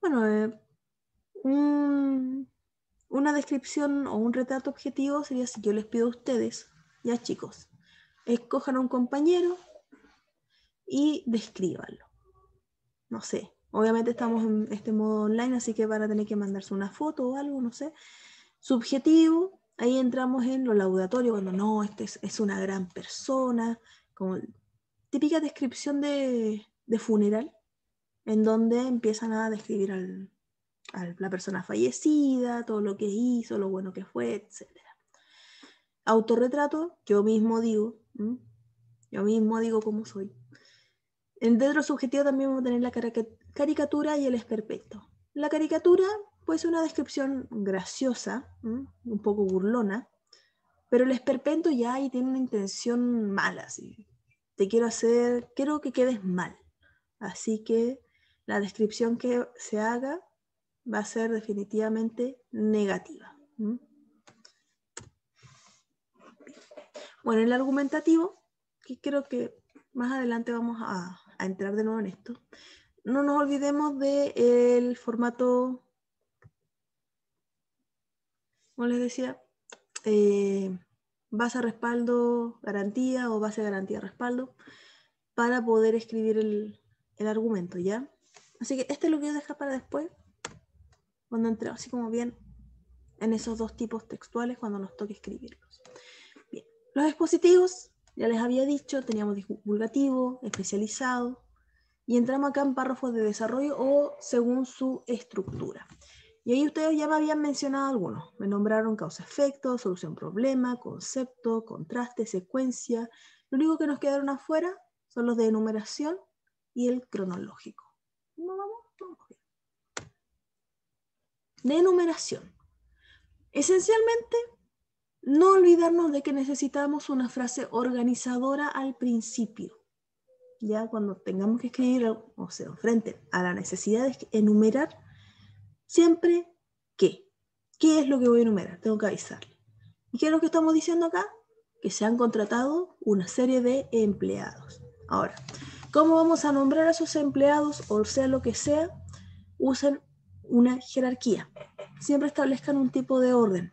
Bueno, una descripción o un retrato objetivo sería si yo les pido a ustedes, ya chicos, escojan a un compañero y descríbanlo. No sé, obviamente estamos en este modo online, así que van a tener que mandarse una foto o algo, no sé. Subjetivo, ahí entramos en lo laudatorio, cuando no, este es una gran persona, como típica descripción de funeral, en donde empiezan a describir a la persona fallecida, todo lo que hizo, lo bueno que fue, etc. Autorretrato, yo mismo digo cómo soy. Dentro subjetivo también vamos a tener la caricatura y el esperpento. La caricatura puede ser una descripción graciosa, un poco burlona, pero el esperpento ya ahí tiene una intención mala, ¿sí? Quiero que quedes mal. Así que la descripción que se haga va a ser definitivamente negativa. Bueno, el argumentativo, que creo que más adelante vamos a entrar de nuevo en esto. No nos olvidemos del formato, como les decía, base respaldo garantía o base garantía respaldo para poder escribir el argumento, ¿ya? Así que este lo voy a dejar para después, cuando entre así como bien en esos dos tipos textuales, cuando nos toque escribirlos. Bien, los expositivos, Ya les había dicho, teníamos divulgativo, especializado, y entramos acá en párrafos de desarrollo o según su estructura. Y ahí ustedes ya me habían mencionado algunos. Me nombraron causa-efecto, solución-problema, concepto, contraste, secuencia. Lo único que nos quedaron afuera son los de enumeración y el cronológico. ¿No vamos? Vamos bien. De enumeración. Esencialmente, no olvidarnos de que necesitamos una frase organizadora al principio. Ya cuando tengamos que escribir, o sea, frente a la necesidad de enumerar, siempre ¿qué? ¿Qué es lo que voy a enumerar? Tengo que avisarle. ¿Y qué es lo que estamos diciendo acá? Que se han contratado una serie de empleados. Ahora, ¿cómo vamos a nombrar a esos empleados? O sea, lo que sea, usen una jerarquía. Siempre establezcan un tipo de orden.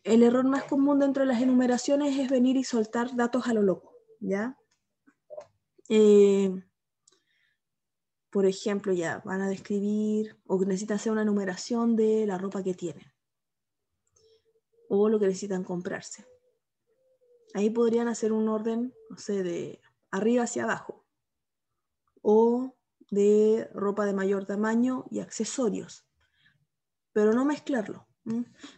El error más común dentro de las enumeraciones es venir y soltar datos a lo loco, ¿ya? Por ejemplo, ya van a describir o necesitan hacer una enumeración de la ropa que tienen o lo que necesitan comprarse. Ahí podrían hacer un orden, no sé, de arriba hacia abajo o de ropa de mayor tamaño y accesorios, pero no mezclarlo.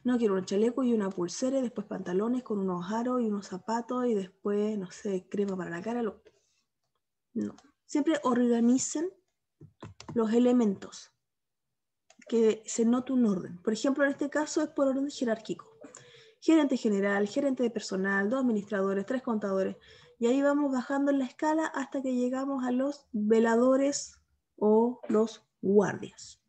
No quiero un chaleco y una pulsera y después pantalones con unos aros y unos zapatos y después, no sé, crema para la cara. No. Siempre organicen los elementos, que se note un orden. Por ejemplo, en este caso es por orden jerárquico. Gerente general, gerente de personal, 2 administradores, 3 contadores. Y ahí vamos bajando en la escala hasta que llegamos a los veladores o los guardias.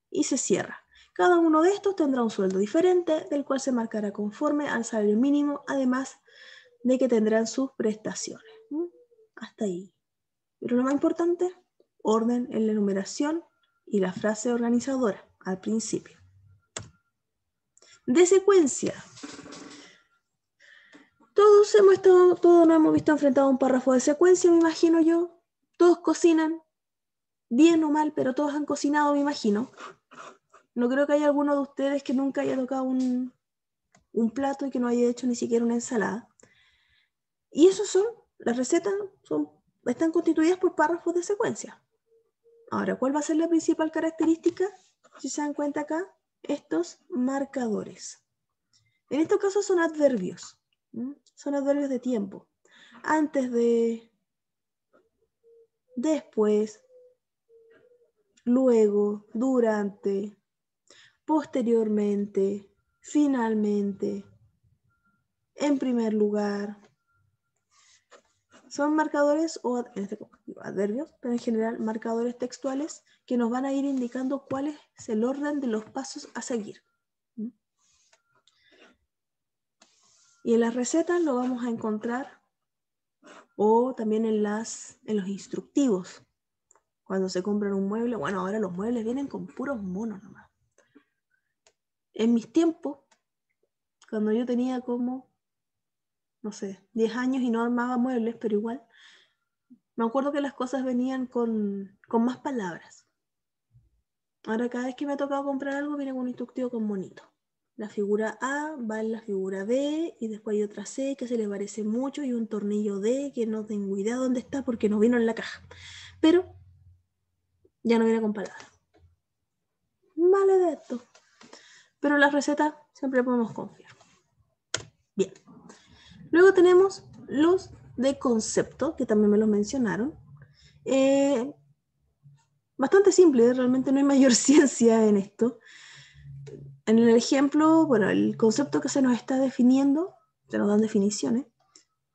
Y se cierra. Cada uno de estos tendrá un sueldo diferente, del cual se marcará conforme al salario mínimo, además de que tendrán sus prestaciones. Hasta ahí. Pero lo más importante, orden en la enumeración y la frase organizadora al principio. De secuencia. Todos nos hemos visto enfrentados a un párrafo de secuencia, me imagino yo. Todos cocinan, bien o mal, pero todos han cocinado, me imagino. No creo que haya alguno de ustedes que nunca haya tocado un plato y que no haya hecho ni siquiera una ensalada. Y las recetas están constituidas por párrafos de secuencia. Ahora, ¿cuál va a ser la principal característica? Si se dan cuenta acá, estos marcadores. En estos casos son adverbios. Son adverbios de tiempo. Antes de, después, luego, durante, posteriormente, finalmente, en primer lugar. Son marcadores o adverbios, pero en general marcadores textuales que nos van a ir indicando cuál es el orden de los pasos a seguir. Y en las recetas lo vamos a encontrar o también en los instructivos. Cuando se compran un mueble, bueno, ahora los muebles vienen con puros monos nomás. En mis tiempos, cuando yo tenía como, no sé, 10 años y no armaba muebles, pero igual, me acuerdo que las cosas venían con más palabras. Ahora cada vez que me ha tocado comprar algo, viene con un instructivo con monito. La figura A va en la figura B y después hay otra C que se le parece mucho y un tornillo D que no tengo idea dónde está porque no vino en la caja. Pero ya no viene con palabras. Vale de esto. Pero las recetas siempre podemos confiar. Bien. Luego tenemos los de concepto, que también me los mencionaron. Bastante simple, realmente no hay mayor ciencia en esto. En el ejemplo, bueno, el concepto que se nos está definiendo, se nos dan definiciones,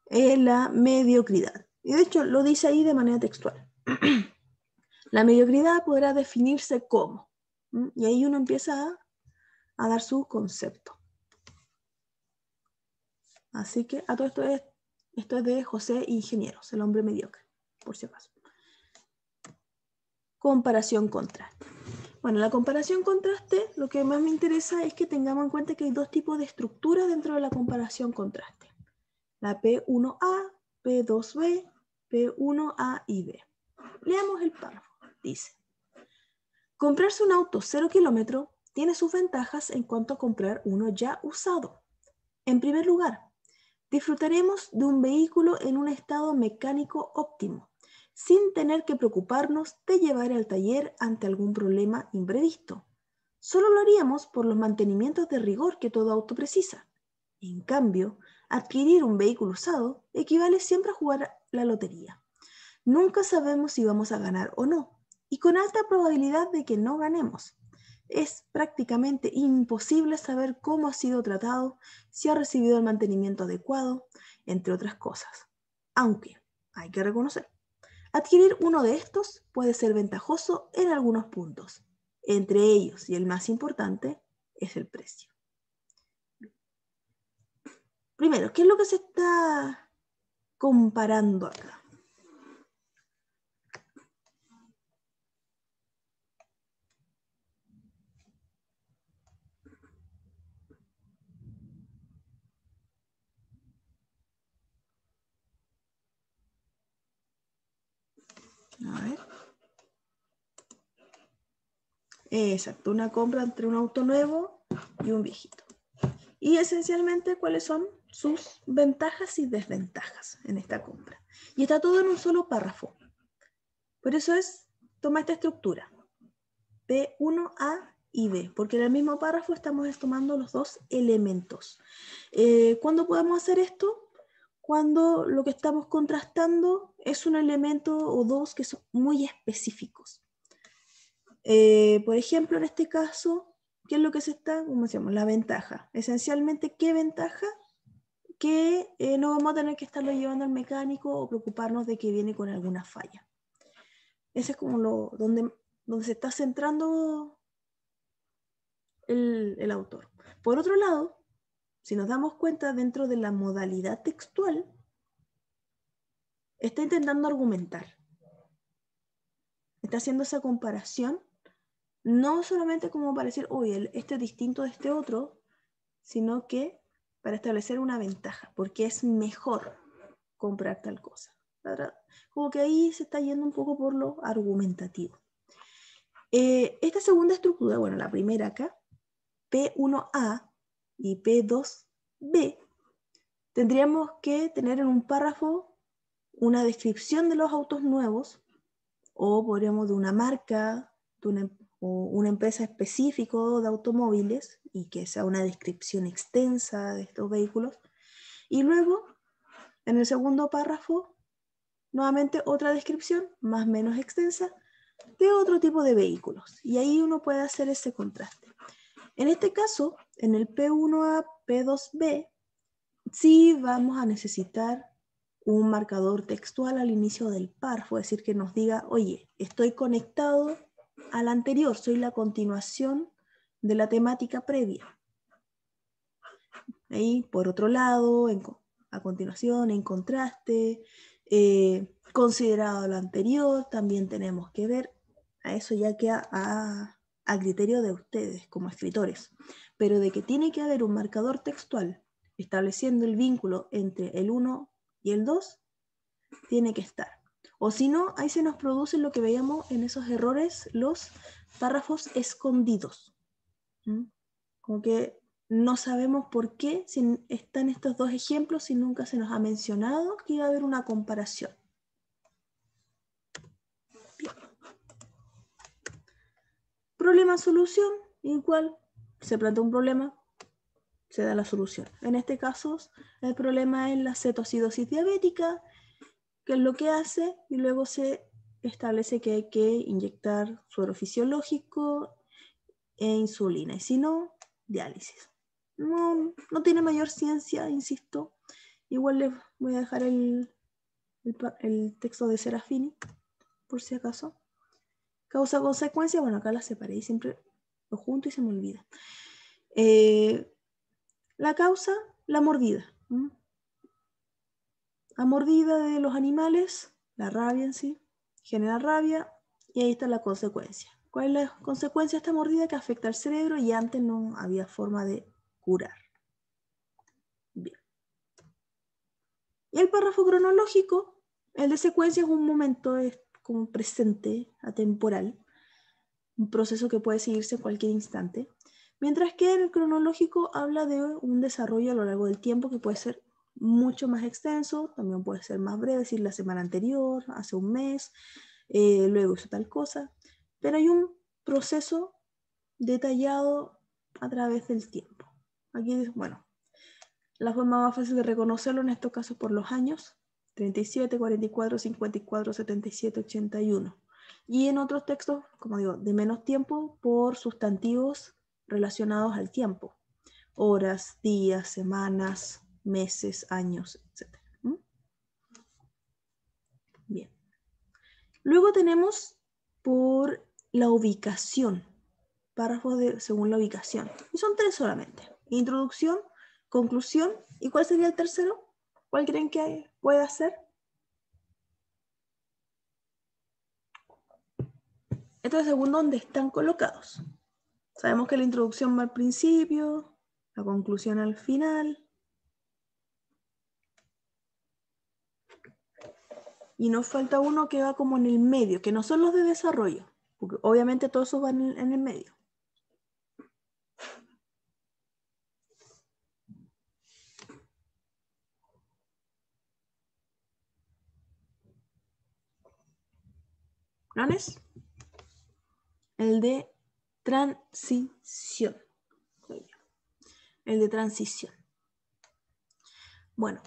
es la mediocridad. Y de hecho lo dice ahí de manera textual. La mediocridad podrá definirse como. Y ahí uno empieza a dar su concepto. Así que a todo esto es de José Ingenieros, el hombre mediocre, por si acaso. Comparación-contraste. Bueno, la comparación-contraste, lo que más me interesa es que tengamos en cuenta que hay dos tipos de estructuras dentro de la comparación-contraste. La P1A, P2B, P1A y B. Leamos el párrafo. Dice, comprarse un auto 0 kilómetros tiene sus ventajas en cuanto a comprar uno ya usado. En primer lugar, disfrutaremos de un vehículo en un estado mecánico óptimo, sin tener que preocuparnos de llevar al taller ante algún problema imprevisto. Solo lo haríamos por los mantenimientos de rigor que todo auto precisa. En cambio, adquirir un vehículo usado equivale siempre a jugar la lotería. Nunca sabemos si vamos a ganar o no, y con alta probabilidad de que no ganemos. Es prácticamente imposible saber cómo ha sido tratado, si ha recibido el mantenimiento adecuado, entre otras cosas. Aunque, hay que reconocer, adquirir uno de estos puede ser ventajoso en algunos puntos. Entre ellos, y el más importante, es el precio. Primero, ¿qué es lo que se está comparando acá? A ver. Exacto, una compra entre un auto nuevo y un viejito. Y esencialmente, ¿cuáles son sus ventajas y desventajas en esta compra? Y está todo en un solo párrafo. Por eso toma esta estructura, P1A y B, porque en el mismo párrafo estamos tomando los dos elementos. ¿Cuándo podemos hacer esto? Cuando lo que estamos contrastando es un elemento o dos que son muy específicos. Por ejemplo, en este caso, ¿qué es lo que se está? ¿Cómo decíamos? La ventaja. Esencialmente, ¿qué ventaja? Que no vamos a tener que estarlo llevando al mecánico o preocuparnos de que viene con alguna falla. Ese es como donde se está centrando el autor. Por otro lado, si nos damos cuenta dentro de la modalidad textual, está intentando argumentar. Está haciendo esa comparación, no solamente como para decir, oye, este es distinto de este otro, sino que para establecer una ventaja, porque es mejor comprar tal cosa. Como que ahí se está yendo un poco por lo argumentativo. Esta segunda estructura, bueno, la primera acá, P1A y P2B, tendríamos que tener en un párrafo una descripción de los autos nuevos, o podríamos de una marca, o una empresa específica de automóviles, y que sea una descripción extensa de estos vehículos. Y luego, en el segundo párrafo, nuevamente otra descripción, más o menos extensa, de otro tipo de vehículos. Y ahí uno puede hacer ese contraste. En este caso, en el P1A, P2B, sí vamos a necesitar un marcador textual al inicio del párrafo, es decir, que nos diga, oye, estoy conectado al anterior, soy la continuación de la temática previa. Ahí, por otro lado, a continuación, en contraste, considerado lo anterior, también tenemos que ver, a eso ya queda a criterio de ustedes como escritores, pero de que tiene que haber un marcador textual estableciendo el vínculo entre el 1 y el 2, tiene que estar. O si no, ahí se nos produce lo que veíamos en esos errores, los párrafos escondidos. Como que no sabemos por qué si están estos dos ejemplos y nunca se nos ha mencionado que iba a haber una comparación. Bien. Problema-solución, igual se plantea un problema, se da la solución. En este caso, el problema es la cetoacidosis diabética, que es lo que hace, y luego se establece que hay que inyectar suero fisiológico e insulina, y si no, diálisis. No tiene mayor ciencia, insisto. Igual les voy a dejar el texto de Serafini, por si acaso. Causa-consecuencia, bueno, acá la separé y siempre lo junto y se me olvida. La causa, la mordida. La mordida de los animales, la rabia en sí, genera rabia, y ahí está la consecuencia. ¿Cuál es la consecuencia de esta mordida? Que afecta al cerebro y antes no había forma de curar. Bien. Y el párrafo cronológico, el de secuencia, es un momento como presente, atemporal, un proceso que puede seguirse en cualquier instante, mientras que el cronológico habla de un desarrollo a lo largo del tiempo que puede ser mucho más extenso, también puede ser más breve, decir la semana anterior, hace un mes, luego hizo tal cosa, pero hay un proceso detallado a través del tiempo. Aquí, bueno, la forma más fácil de reconocerlo en estos casos por los años, 37, 44, 54, 77, 81. Y en otros textos, como digo, de menos tiempo por sustantivos relacionados al tiempo. Horas, días, semanas, meses, años, etc. Bien. Luego tenemos por la ubicación, párrafos según la ubicación. Y son 3 solamente. Introducción, conclusión, ¿y cuál sería el tercero? ¿Cuál creen que puede ser? Esto es según dónde están colocados. Sabemos que la introducción va al principio, la conclusión al final. Y nos falta uno que va como en el medio, que no son los de desarrollo, porque obviamente todos esos van en el medio. ¿No es? El de transición. El de transición. Bueno,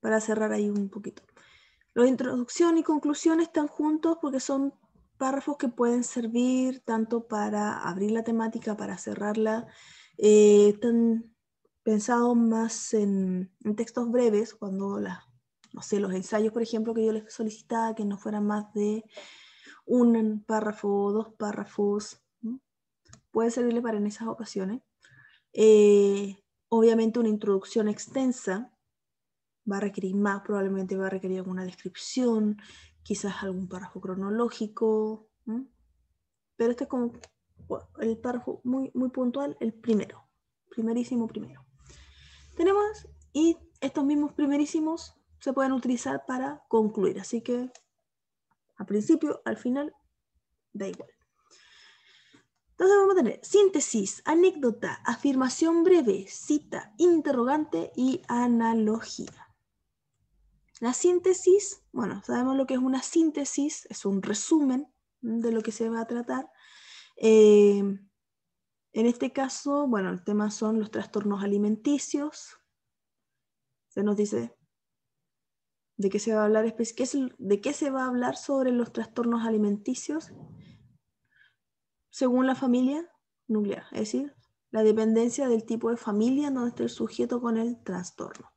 para cerrar ahí un poquito. La introducción y conclusión están juntos porque son párrafos que pueden servir tanto para abrir la temática, para cerrarla. Están pensados más en textos breves, cuando no sé, los ensayos, por ejemplo, que yo les solicitaba, que no fueran más de un párrafo, 2 párrafos, ¿no? Puede servirle para en esas ocasiones. Obviamente una introducción extensa va a requerir más, probablemente va a requerir alguna descripción, quizás algún párrafo cronológico, ¿no? Pero este es como el párrafo muy, muy puntual, el primero, primerísimo primero. Tenemos, y estos mismos primerísimos se pueden utilizar para concluir, así que al principio, al final, da igual. Entonces vamos a tener síntesis, anécdota, afirmación breve, cita, interrogante y analogía. La síntesis, bueno, sabemos lo que es una síntesis, es un resumen de lo que se va a tratar. En este caso, bueno, el tema son los trastornos alimenticios. Se nos dice de qué se va a hablar, de qué se va a hablar sobre los trastornos alimenticios según la familia nuclear, es decir, la dependencia del tipo de familia en donde está el sujeto con el trastorno.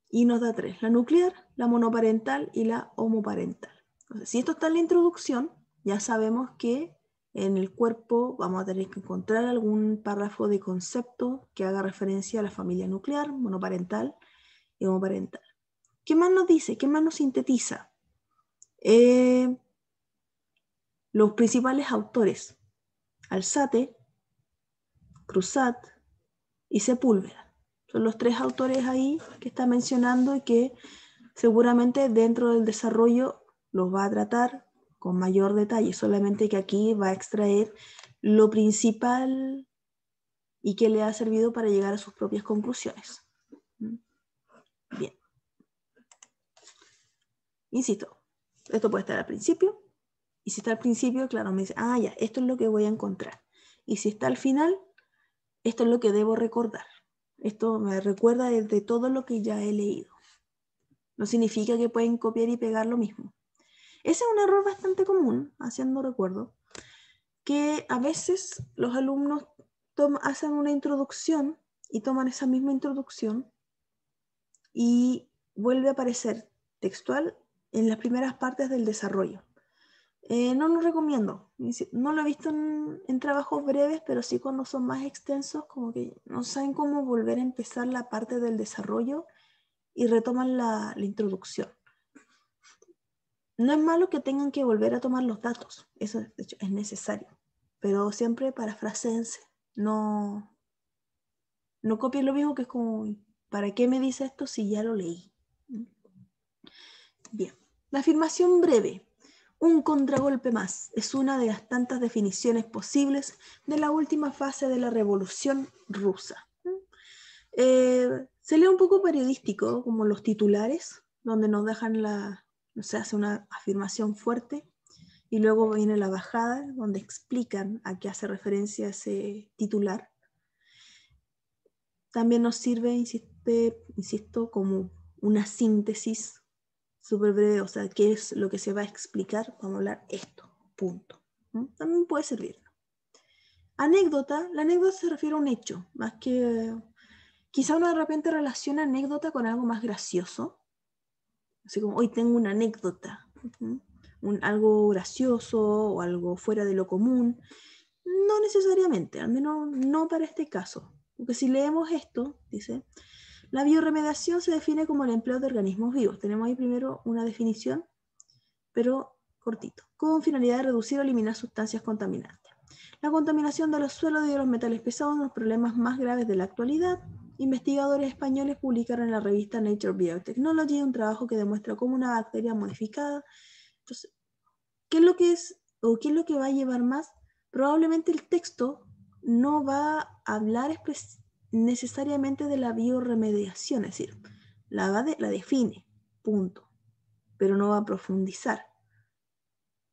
Y nos da 3, la nuclear, la monoparental y la homoparental. Entonces, si esto está en la introducción, ya sabemos que en el cuerpo vamos a tener que encontrar algún párrafo de concepto que haga referencia a la familia nuclear, monoparental y homoparental. ¿Qué más nos dice? ¿Qué más nos sintetiza? Los principales autores, Alzate, Cruzat y Sepúlveda. Son los 3 autores ahí que está mencionando y que seguramente dentro del desarrollo los va a tratar con mayor detalle, solamente que aquí va a extraer lo principal y que le ha servido para llegar a sus propias conclusiones. Bien. Insisto, esto puede estar al principio, y si está al principio, claro, me dice, ya, esto es lo que voy a encontrar. Y si está al final, esto es lo que debo recordar. Esto me recuerda de todo lo que ya he leído. No significa que pueden copiar y pegar lo mismo. Ese es un error bastante común, haciendo recuerdo, que a veces los alumnos hacen una introducción y toman esa misma introducción y vuelve a aparecer textual en las primeras partes del desarrollo. No lo recomiendo, no lo he visto en trabajos breves, pero sí cuando son más extensos, como que no saben cómo volver a empezar la parte del desarrollo y retoman la introducción. No es malo que tengan que volver a tomar los datos, eso de hecho es necesario, pero siempre parafraséense, no copien lo mismo, que es como, ¿para qué me dice esto si ya lo leí? Bien, la afirmación breve. Un contragolpe más es una de las tantas definiciones posibles de la última fase de la Revolución Rusa. Se lee un poco periodístico, como los titulares, donde nos dejan se hace una afirmación fuerte, y luego viene la bajada, donde explican a qué hace referencia ese titular. También nos sirve, insisto, como una síntesis súper breve, o sea, qué es lo que se va a explicar, vamos a hablar esto, punto. También puede servir. Anécdota, la anécdota se refiere a un hecho, más que quizá uno de repente relaciona anécdota con algo más gracioso, así como hoy tengo una anécdota, algo gracioso o algo fuera de lo común. No necesariamente, al menos no para este caso, porque si leemos esto, dice, la bioremediación se define como el empleo de organismos vivos. Tenemos ahí primero una definición, pero cortito, con finalidad de reducir o eliminar sustancias contaminantes. La contaminación de los suelos y de los metales pesados son los problemas más graves de la actualidad. Investigadores españoles publicaron en la revista Nature Biotechnology un trabajo que demuestra cómo una bacteria modificada. Entonces, ¿qué es lo que es o qué es lo que va a llevar más? Probablemente el texto no va a hablar necesariamente de la bioremediación, es decir, la define, punto, pero no va a profundizar.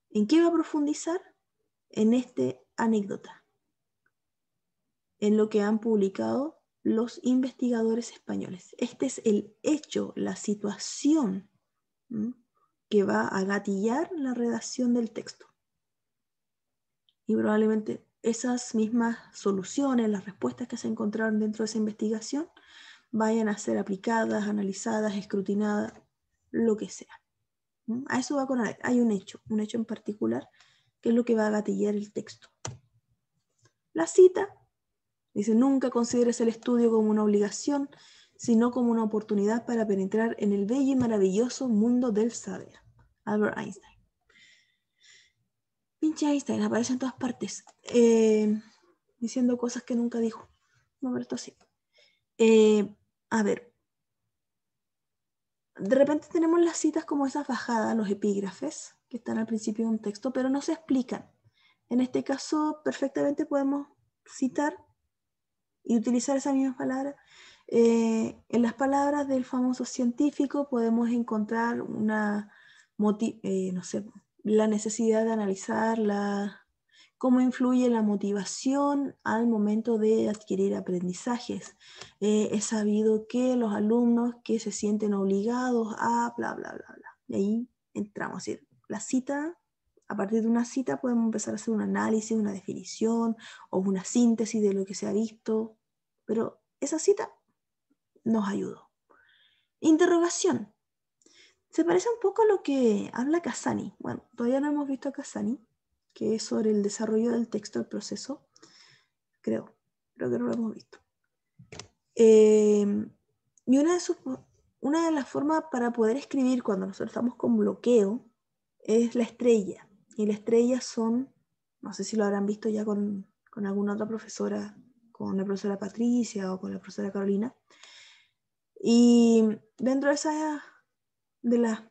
¿En qué va a profundizar? En esta anécdota, en lo que han publicado los investigadores españoles. Este es el hecho, la situación, que va a gatillar la redacción del texto. Y probablemente esas mismas soluciones, las respuestas que se encontraron dentro de esa investigación, vayan a ser aplicadas, analizadas, escrutinadas, lo que sea. A eso va con hay un hecho en particular, que es lo que va a gatillar el texto. La cita dice: nunca consideres el estudio como una obligación, sino como una oportunidad para penetrar en el bello y maravilloso mundo del saber. Albert Einstein. Pinche Einstein aparece en todas partes, diciendo cosas que nunca dijo. No, pero esto sí. A ver, de repente tenemos las citas como esas bajadas, los epígrafes, que están al principio de un texto, pero no se explican. En este caso, perfectamente podemos citar y utilizar esas mismas palabras. En las palabras del famoso científico podemos encontrar la necesidad de analizar cómo influye la motivación al momento de adquirir aprendizajes. Es sabido que los alumnos que se sienten obligados a bla, bla, bla, bla. Y ahí entramos. Es decir, la cita, a partir de una cita podemos empezar a hacer un análisis, una definición o una síntesis de lo que se ha visto. Pero esa cita nos ayudó. Interrogación. Se parece un poco a lo que habla Cassani. Bueno, todavía no hemos visto a Cassani, que es sobre el desarrollo del texto, el proceso. Creo que no lo hemos visto. Y una de las formas para poder escribir cuando nosotros estamos con bloqueo es la estrella. Y la estrella son, no sé si lo habrán visto ya con alguna otra profesora, con la profesora Patricia o con la profesora Carolina. Y dentro de las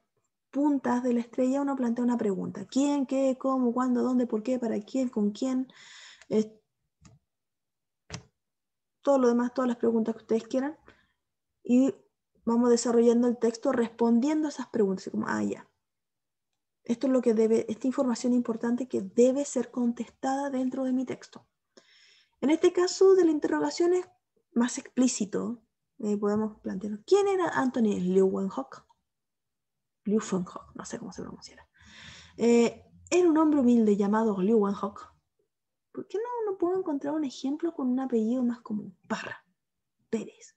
puntas de la estrella uno plantea una pregunta: ¿quién, qué, cómo, cuándo, dónde, por qué, para quién, con quién? Todo lo demás, todas las preguntas que ustedes quieran, y vamos desarrollando el texto respondiendo a esas preguntas, como, ya, esto es lo que esta información importante que debe ser contestada dentro de mi texto. En este caso de la interrogación es más explícito. Podemos plantear: ¿quién era Anthony Leeuwenhoek? Leeuwenhoek, no sé cómo se pronunciará. Era un hombre humilde llamado Leeuwenhoek. ¿Por qué no puedo encontrar un ejemplo con un apellido más común? Parra, Pérez,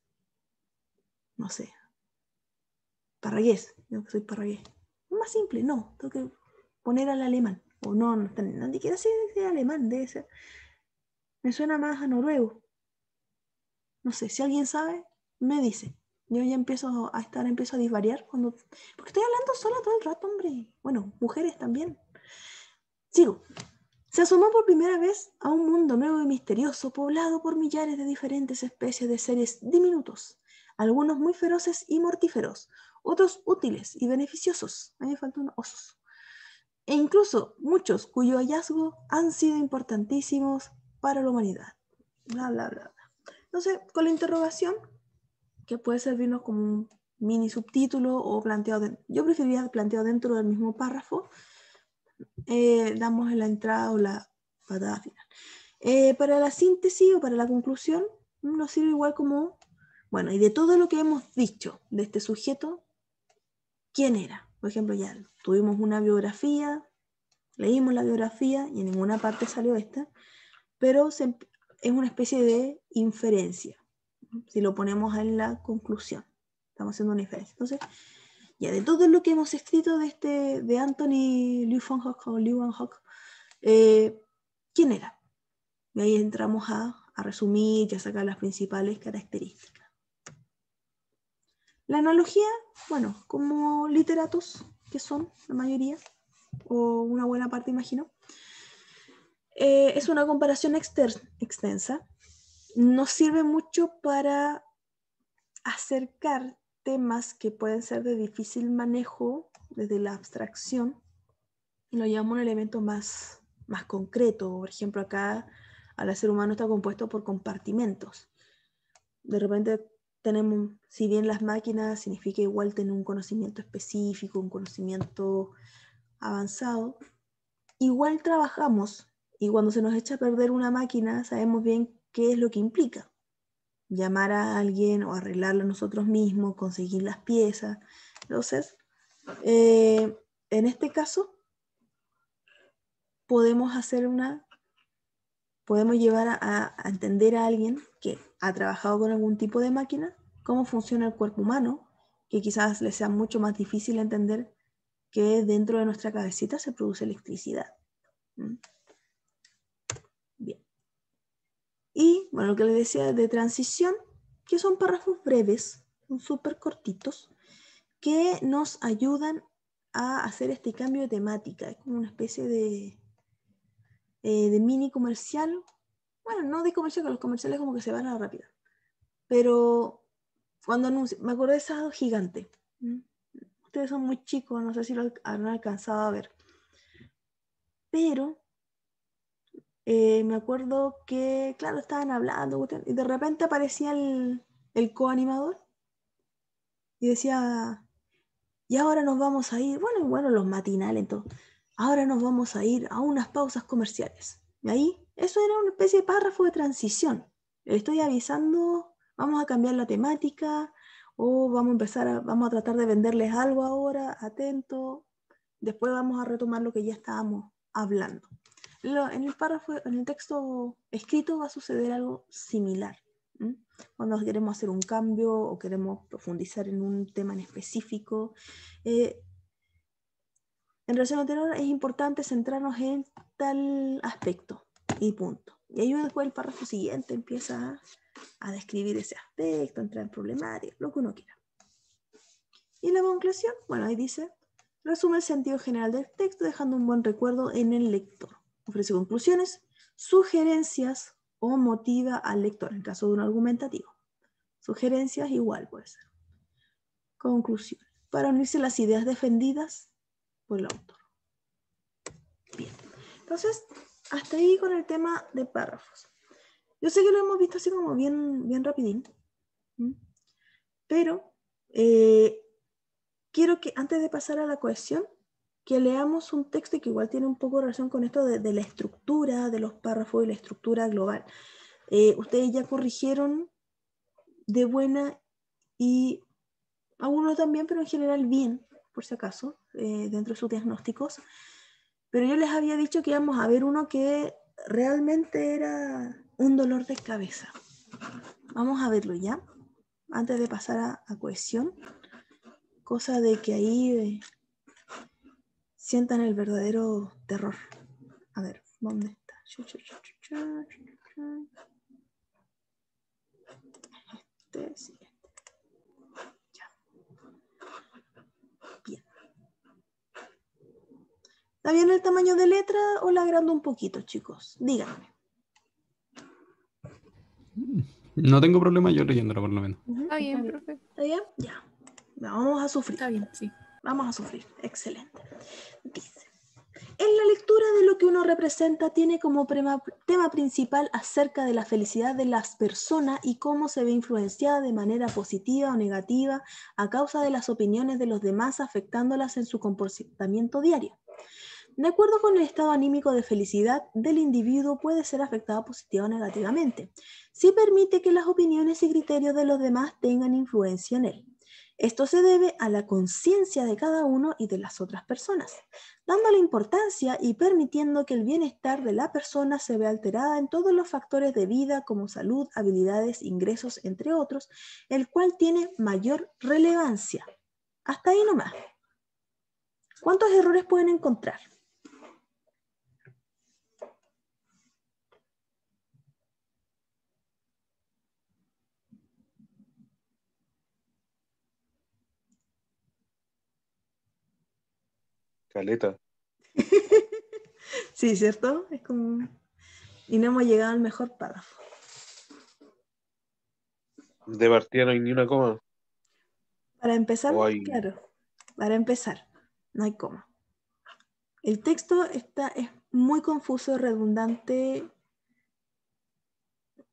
no sé, Parragués, yo que soy Parragués. Es más simple, no, tengo que poner al alemán. O no ni siquiera sé de alemán, debe ser. Me suena más a noruego. No sé, si alguien sabe, me dice. Yo ya empiezo a disvariar porque estoy hablando sola todo el rato, hombre. Bueno, mujeres también. Sigo. Se asomó por primera vez a un mundo nuevo y misterioso, poblado por millares de diferentes especies de seres diminutos, algunos muy feroces y mortíferos, otros útiles y beneficiosos. A mí me faltan osos. e incluso muchos cuyos hallazgos han sido importantísimos para la humanidad. Bla, bla, bla, bla. Entonces, con la interrogación, que puede servirnos como un mini subtítulo o planteado, yo preferiría planteado dentro del mismo párrafo, damos la entrada o la patada final. Para la síntesis o para la conclusión, nos sirve igual como, bueno, y de todo lo que hemos dicho de este sujeto, ¿quién era? Por ejemplo, ya tuvimos una biografía, leímos la biografía y en ninguna parte salió esta, pero es una especie de inferencia, si lo ponemos en la conclusión. Estamos haciendo una inferencia. Entonces, ya de todo lo que hemos escrito de Anthony Leeuwenhoek, ¿quién era? Y ahí entramos a resumir y a sacar las principales características. La analogía, bueno, como literatos, que son la mayoría, o una buena parte, imagino, es una comparación extensa. Nos sirve mucho para acercar temas que pueden ser de difícil manejo desde la abstracción y lo llevamos a un elemento más concreto. Por ejemplo, acá al ser humano está compuesto por compartimentos. De repente tenemos, si bien las máquinas significa igual tener un conocimiento específico, un conocimiento avanzado, igual trabajamos y cuando se nos echa a perder una máquina sabemos bien qué es lo que implica. Llamar a alguien o arreglarlo nosotros mismos, conseguir las piezas. Entonces, en este caso, podemos llevar a entender a alguien que ha trabajado con algún tipo de máquina, cómo funciona el cuerpo humano, que quizás le sea mucho más difícil entender que dentro de nuestra cabecita se produce electricidad. Bien. Y, bueno, lo que les decía de transición, que son párrafos breves, son súper cortitos, que nos ayudan a hacer este cambio de temática. Es como una especie de mini comercial. Bueno, no de comercial, que los comerciales como que se van a rápido. Pero cuando me acuerdo de Sábado Gigante. Ustedes son muy chicos, no sé si lo han alcanzado a ver. Pero me acuerdo que, claro, estaban hablando y de repente aparecía el coanimador y decía, y ahora nos vamos a ir, bueno, los matinales, entonces, ahora nos vamos a ir a unas pausas comerciales. Y ahí, eso era una especie de párrafo de transición. Le estoy avisando, vamos a cambiar la temática, o vamos a tratar de venderles algo ahora, atento. Después vamos a retomar lo que ya estábamos hablando. En el párrafo, en el texto escrito va a suceder algo similar. Cuando queremos hacer un cambio o queremos profundizar en un tema en específico. En relación anterior es importante centrarnos en tal aspecto y punto. Y ahí después el párrafo siguiente empieza a describir ese aspecto, entrar en problemática, lo que uno quiera. Y la conclusión, bueno, ahí dice, resume el sentido general del texto dejando un buen recuerdo en el lector. Ofrece conclusiones, sugerencias o motiva al lector, en caso de un argumentativo. Sugerencias igual puede ser. Conclusión. Para unirse las ideas defendidas por el autor. Bien. Entonces, hasta ahí con el tema de párrafos. Yo sé que lo hemos visto así como bien rapidín. Pero quiero que antes de pasar a la cohesión, que leamos un texto que igual tiene un poco de relación con esto de la estructura de los párrafos y la estructura global. Ustedes ya corrigieron de buena y algunos también, pero en general bien, por si acaso, dentro de sus diagnósticos. Pero yo les había dicho que íbamos a ver uno que realmente era un dolor de cabeza. Vamos a verlo ya, antes de pasar a cohesión. Cosa de que ahí sientan el verdadero terror. A ver, ¿dónde está? Sí. Ya. Bien. ¿Está bien el tamaño de letra o la agrando un poquito, chicos? Díganme. No tengo problema yo leyéndolo por lo menos. Está bien, profe. ¿Está bien? Ya. Vamos a sufrir. Está bien, sí. Vamos a sufrir. Excelente. Dice, En la lectura de lo que uno representa tiene como tema principal acerca de la felicidad de las personas y cómo se ve influenciada de manera positiva o negativa a causa de las opiniones de los demás afectándolas en su comportamiento diario. De acuerdo con el estado anímico de felicidad del individuo puede ser afectado positiva o negativamente, si permite que las opiniones y criterios de los demás tengan influencia en él. Esto se debe a la conciencia de cada uno y de las otras personas, dándole importancia y permitiendo que el bienestar de la persona se vea alterada en todos los factores de vida como salud, habilidades, ingresos, entre otros, el cual tiene mayor relevancia. Hasta ahí nomás. ¿Cuántos errores pueden encontrar? Caleta. Sí, ¿cierto? Es como... Y no hemos llegado al mejor párrafo. De partida no hay ni una coma. Para empezar, O hay... claro, para empezar, no hay coma. El texto es muy confuso, redundante,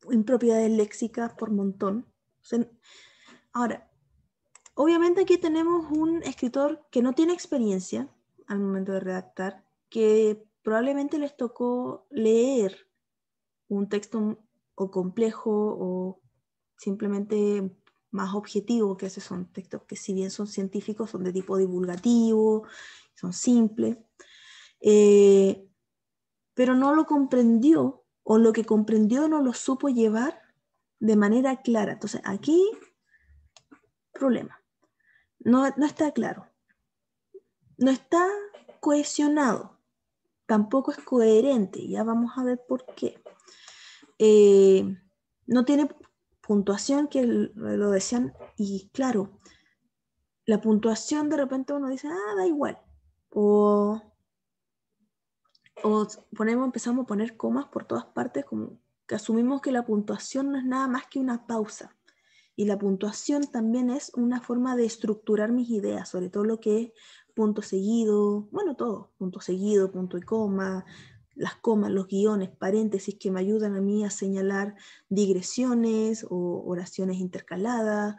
impropiedades léxicas por montón. Ahora, obviamente aquí tenemos un escritor que no tiene experiencia al momento de redactar, que probablemente les tocó leer un texto o complejo o simplemente más objetivo, que esos son textos que si bien son científicos, son de tipo divulgativo, son simples, pero no lo comprendió, o lo que comprendió no lo supo llevar de manera clara. Entonces aquí, problema, no está claro, no está cohesionado, tampoco es coherente, ya vamos a ver por qué. No tiene puntuación, que lo decían, y claro, la puntuación de repente uno dice, da igual, o empezamos a poner comas por todas partes, como que asumimos que la puntuación no es nada más que una pausa, y la puntuación también es una forma de estructurar mis ideas, sobre todo lo que es punto seguido, bueno, todo, punto seguido, punto y coma, las comas, los guiones, paréntesis que me ayudan a mí a señalar digresiones o oraciones intercaladas,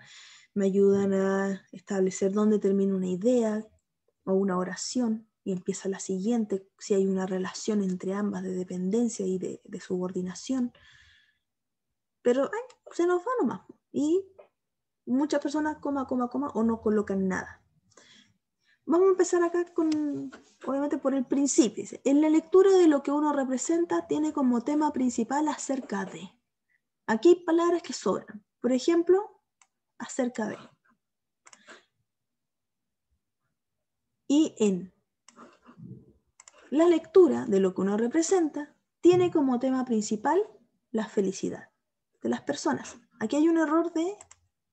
me ayudan a establecer dónde termina una idea o una oración y empieza la siguiente, si hay una relación entre ambas de dependencia y de subordinación. Pero se nos va nomás. Y muchas personas coma o no colocan nada. Vamos a empezar acá obviamente por el principio. En la lectura de lo que uno representa tiene como tema principal acerca de. Aquí hay palabras que sobran. Por ejemplo, acerca de. Y en la lectura de lo que uno representa tiene como tema principal la felicidad de las personas. Aquí hay un error de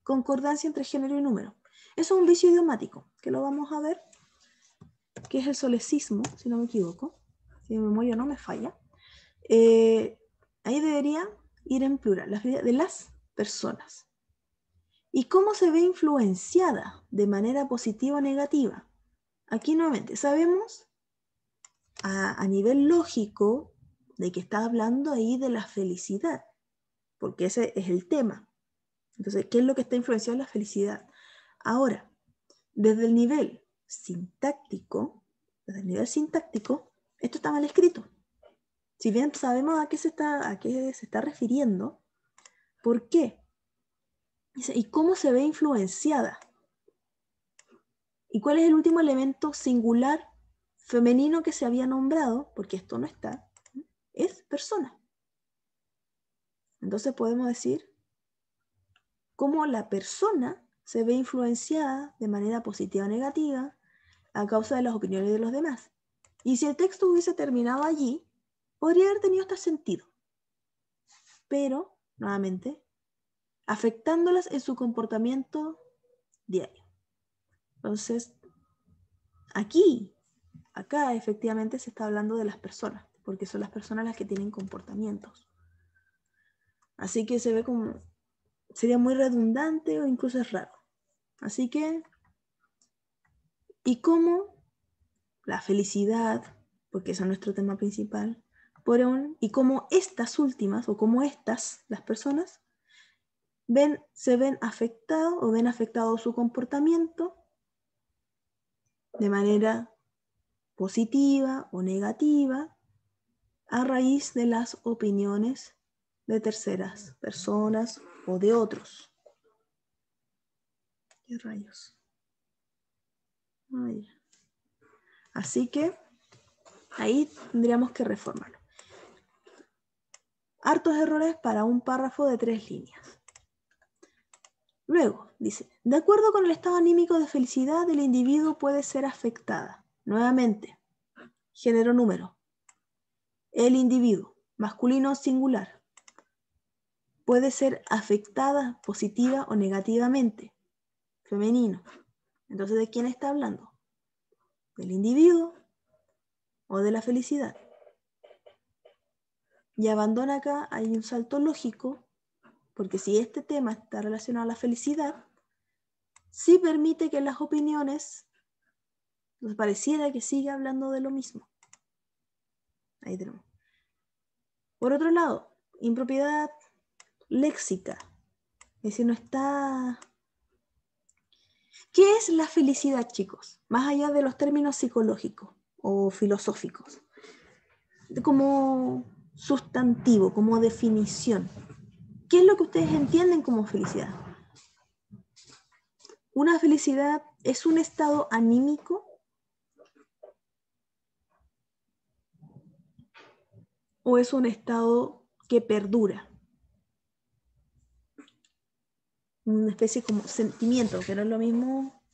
concordancia entre género y número. Eso es un vicio idiomático, que lo vamos a ver, que es el solecismo, si no me equivoco, si mi memoria no me falla. Ahí debería ir en plural, la felicidad de las personas. ¿Y cómo se ve influenciada de manera positiva o negativa? Aquí nuevamente sabemos a nivel lógico de que está hablando ahí de la felicidad, porque ese es el tema. Entonces, ¿qué es lo que está influenciando la felicidad? Ahora, desde el nivel sintáctico, esto está mal escrito. Si bien sabemos a qué se está refiriendo, ¿por qué? Dice, ¿y cómo se ve influenciada? ¿Y cuál es el último elemento singular femenino que se había nombrado? Porque esto no está. Es persona. Entonces podemos decir cómo la persona se ve influenciada de manera positiva o negativa a causa de las opiniones de los demás. Y si el texto hubiese terminado allí, podría haber tenido hasta sentido. Pero, nuevamente, afectándolas en su comportamiento diario. Entonces, acá efectivamente se está hablando de las personas, porque son las personas las que tienen comportamientos. Así que se ve como, sería muy redundante o incluso es raro. Así que, ¿y cómo la felicidad porque ese es nuestro tema principal, y cómo estas últimas, o cómo las personas, se ven afectados o ven afectado su comportamiento de manera positiva o negativa a raíz de las opiniones de terceras personas o de otros. ¿Qué rayos? Ay. Así que ahí tendríamos que reformarlo. Hartos errores para un párrafo de 3 líneas. Luego, dice, de acuerdo con el estado anímico de felicidad, el individuo puede ser afectada. Nuevamente, género número. El individuo, masculino singular, puede ser afectada positiva o negativamente. Femenino. Entonces, ¿de quién está hablando? ¿Del individuo o de la felicidad? Y abandona acá, hay un salto lógico, porque si este tema está relacionado a la felicidad, sí permite que las opiniones nos pareciera que siga hablando de lo mismo. Ahí tenemos. Por otro lado, impropiedad léxica. Es decir, no está... ¿Qué es la felicidad, chicos? Más allá de los términos psicológicos o filosóficos. Como sustantivo, como definición. ¿Qué es lo que ustedes entienden como felicidad? ¿Una felicidad es un estado anímico? ¿O es un estado que perdura? Una especie como sentimiento, que no es lo mismo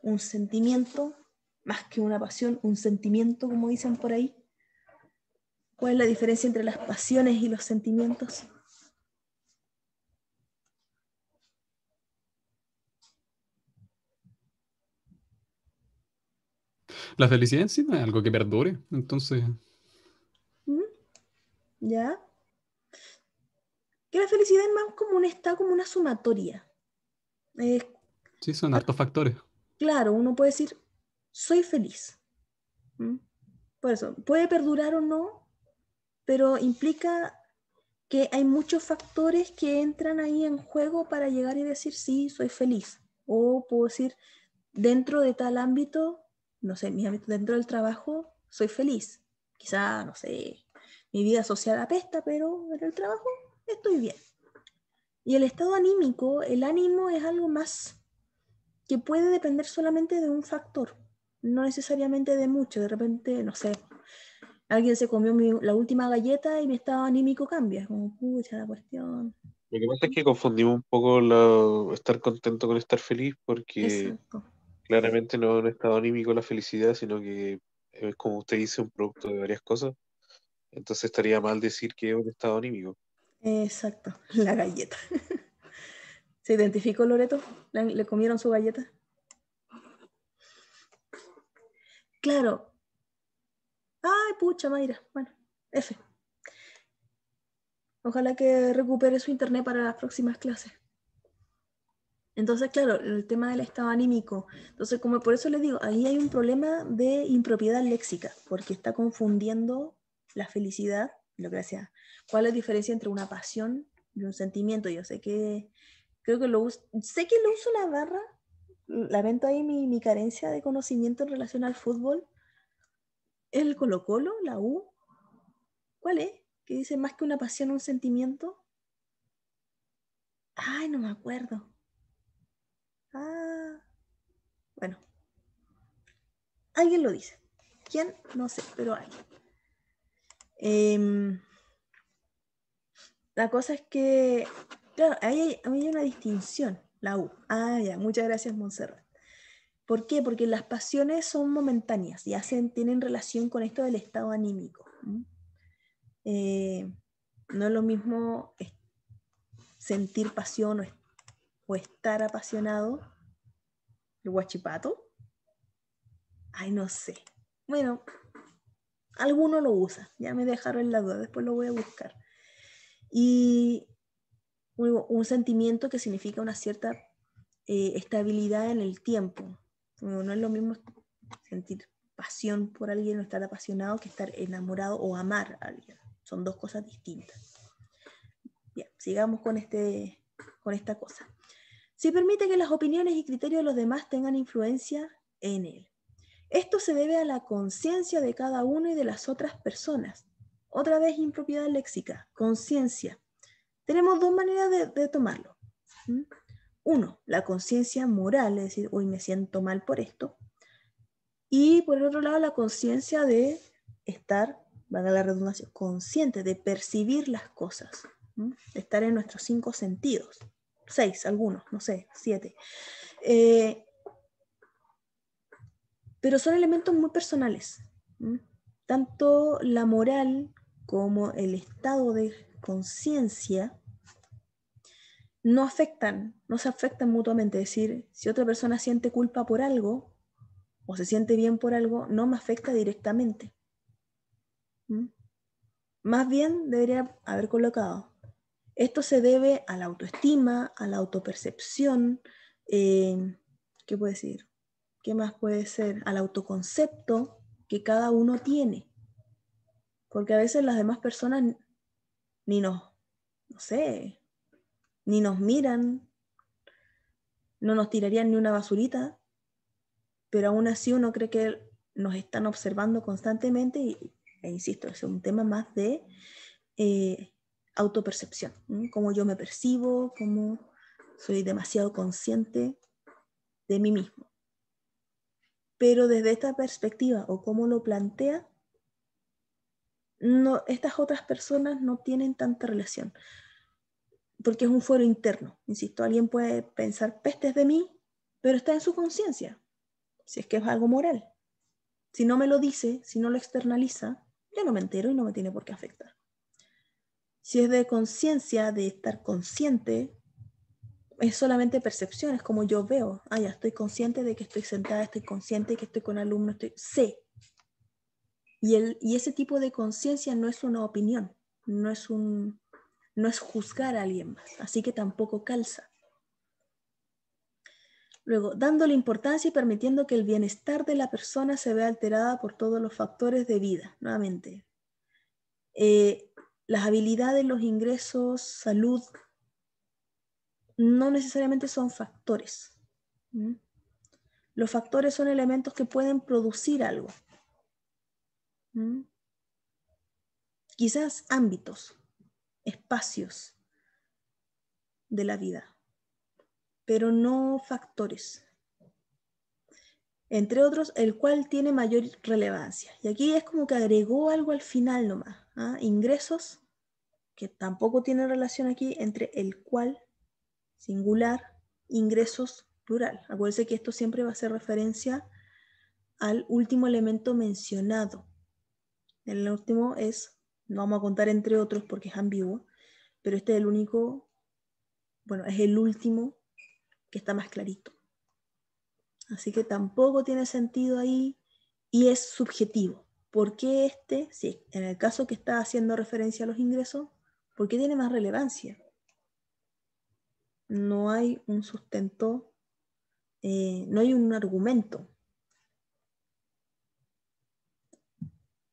un sentimiento, más que una pasión, un sentimiento, como dicen por ahí. ¿Cuál es la diferencia entre las pasiones y los sentimientos? La felicidad en sí no es algo que perdure, entonces, ¿Mm? ¿Ya? Que la felicidad es más como un estado, como una sumatoria. Es sí, son hartos factores. claro, uno puede decir, soy feliz. ¿Mm? Por eso, puede perdurar o no, pero implica que hay muchos factores que entran ahí en juego para llegar y decir, sí, soy feliz. O puedo decir, dentro de tal ámbito, no sé, mi ámbito dentro del trabajo, soy feliz. Quizá, no sé, mi vida social apesta, pero en el trabajo estoy bien. Y el estado anímico, el ánimo es algo más que puede depender solamente de un factor, no necesariamente de mucho. De repente, no sé, alguien se comió la última galleta y mi estado anímico cambia. Es como, pucha, la cuestión. Lo que pasa es que confundimos un poco estar contento con estar feliz, porque Exacto. claramente no es un estado anímico la felicidad, sino que es, como usted dice, un producto de varias cosas. Entonces estaría mal decir que es un estado anímico. Exacto, la galleta. ¿Se identificó Loreto? ¿Le comieron su galleta? Claro. Ay, pucha, Mayra. Bueno, F. Ojalá que recupere su internet para las próximas clases. Entonces, claro, el tema del estado anímico. Entonces, como por eso les digo, ahí hay un problema de impropiedad léxica, porque está confundiendo la felicidad, lo que decía. ¿Cuál es la diferencia entre una pasión y un sentimiento? Yo sé que, creo que sé que lo uso la barra, lamento ahí mi carencia de conocimiento en relación al fútbol. ¿El Colo-Colo, la U? ¿Cuál es? Que dice más que una pasión, un sentimiento. Ay, no me acuerdo. Ah, bueno, alguien lo dice. ¿Quién? No sé, pero alguien. La cosa es que, claro, ahí hay una distinción, la U. Ah, ya, muchas gracias, Montserrat. ¿Por qué? Porque las pasiones son momentáneas y tienen relación con esto del estado anímico. No es lo mismo sentir pasión o estar apasionado. ¿El guachipato? Ay, no sé. Bueno, alguno lo usa. Ya me dejaron la duda, después lo voy a buscar. Y un sentimiento que significa una cierta estabilidad en el tiempo. No es lo mismo sentir pasión por alguien o estar apasionado que estar enamorado o amar a alguien. Son dos cosas distintas. Bien, sigamos con esta cosa. Si permite que las opiniones y criterios de los demás tengan influencia en él. Esto se debe a la conciencia de cada uno y de las otras personas. Otra vez impropiedad léxica, conciencia. Tenemos dos maneras de tomarlo. Uno, la conciencia moral, es decir, hoy me siento mal por esto. Y por el otro lado, la conciencia de estar, valga la redundancia, consciente, de percibir las cosas, de estar en nuestros 5 sentidos. 6, algunos, no sé, 7. Pero son elementos muy personales. Tanto la moral como el estado de conciencia no se afectan mutuamente. Es decir, si otra persona siente culpa por algo o se siente bien por algo, no me afecta directamente. Más bien debería haber colocado: esto se debe a la autoestima, a la autopercepción, ¿qué puede decir? ¿Qué más puede ser? Al autoconcepto que cada uno tiene. Porque a veces las demás personas ni nos miran, no nos tirarían ni una basurita, pero aún así uno cree que nos están observando constantemente e insisto, es un tema más de autopercepción, cómo yo me percibo, cómo soy demasiado consciente de mí mismo. Pero desde esta perspectiva o cómo lo plantea, estas otras personas no tienen tanta relación, porque es un fuero interno. Insisto, alguien puede pensar pestes de mí, pero está en su conciencia, si es que es algo moral. Si no me lo dice, si no lo externaliza, yo no me entero y no me tiene por qué afectar. Si es de conciencia, de estar consciente, es solamente percepción, es como yo veo. Ya estoy consciente de que estoy sentada, estoy consciente de que estoy con alumnos, sé. Y ese tipo de conciencia no es una opinión, no es juzgar a alguien más, así que tampoco calza. Luego, dándole importancia y permitiendo que el bienestar de la persona se vea alterada por todos los factores de vida. Nuevamente, las habilidades, los ingresos, salud, no necesariamente son factores. Los factores son elementos que pueden producir algo. Quizás ámbitos, espacios de la vida, pero no factores. Entre otros, el cual tiene mayor relevancia. Y aquí es como que agregó algo al final nomás. Ingresos, que tampoco tiene relación aquí entre el cual, singular, ingresos, plural. Acuérdense que esto siempre va a hacer referencia al último elemento mencionado. El último no vamos a contar entre otros porque es ambiguo, pero este es el único, es el último que está más clarito. Así que tampoco tiene sentido ahí y es subjetivo. ¿Por qué sí, en el caso que está haciendo referencia a los ingresos, por qué tiene más relevancia? No hay un sustento, no hay un argumento.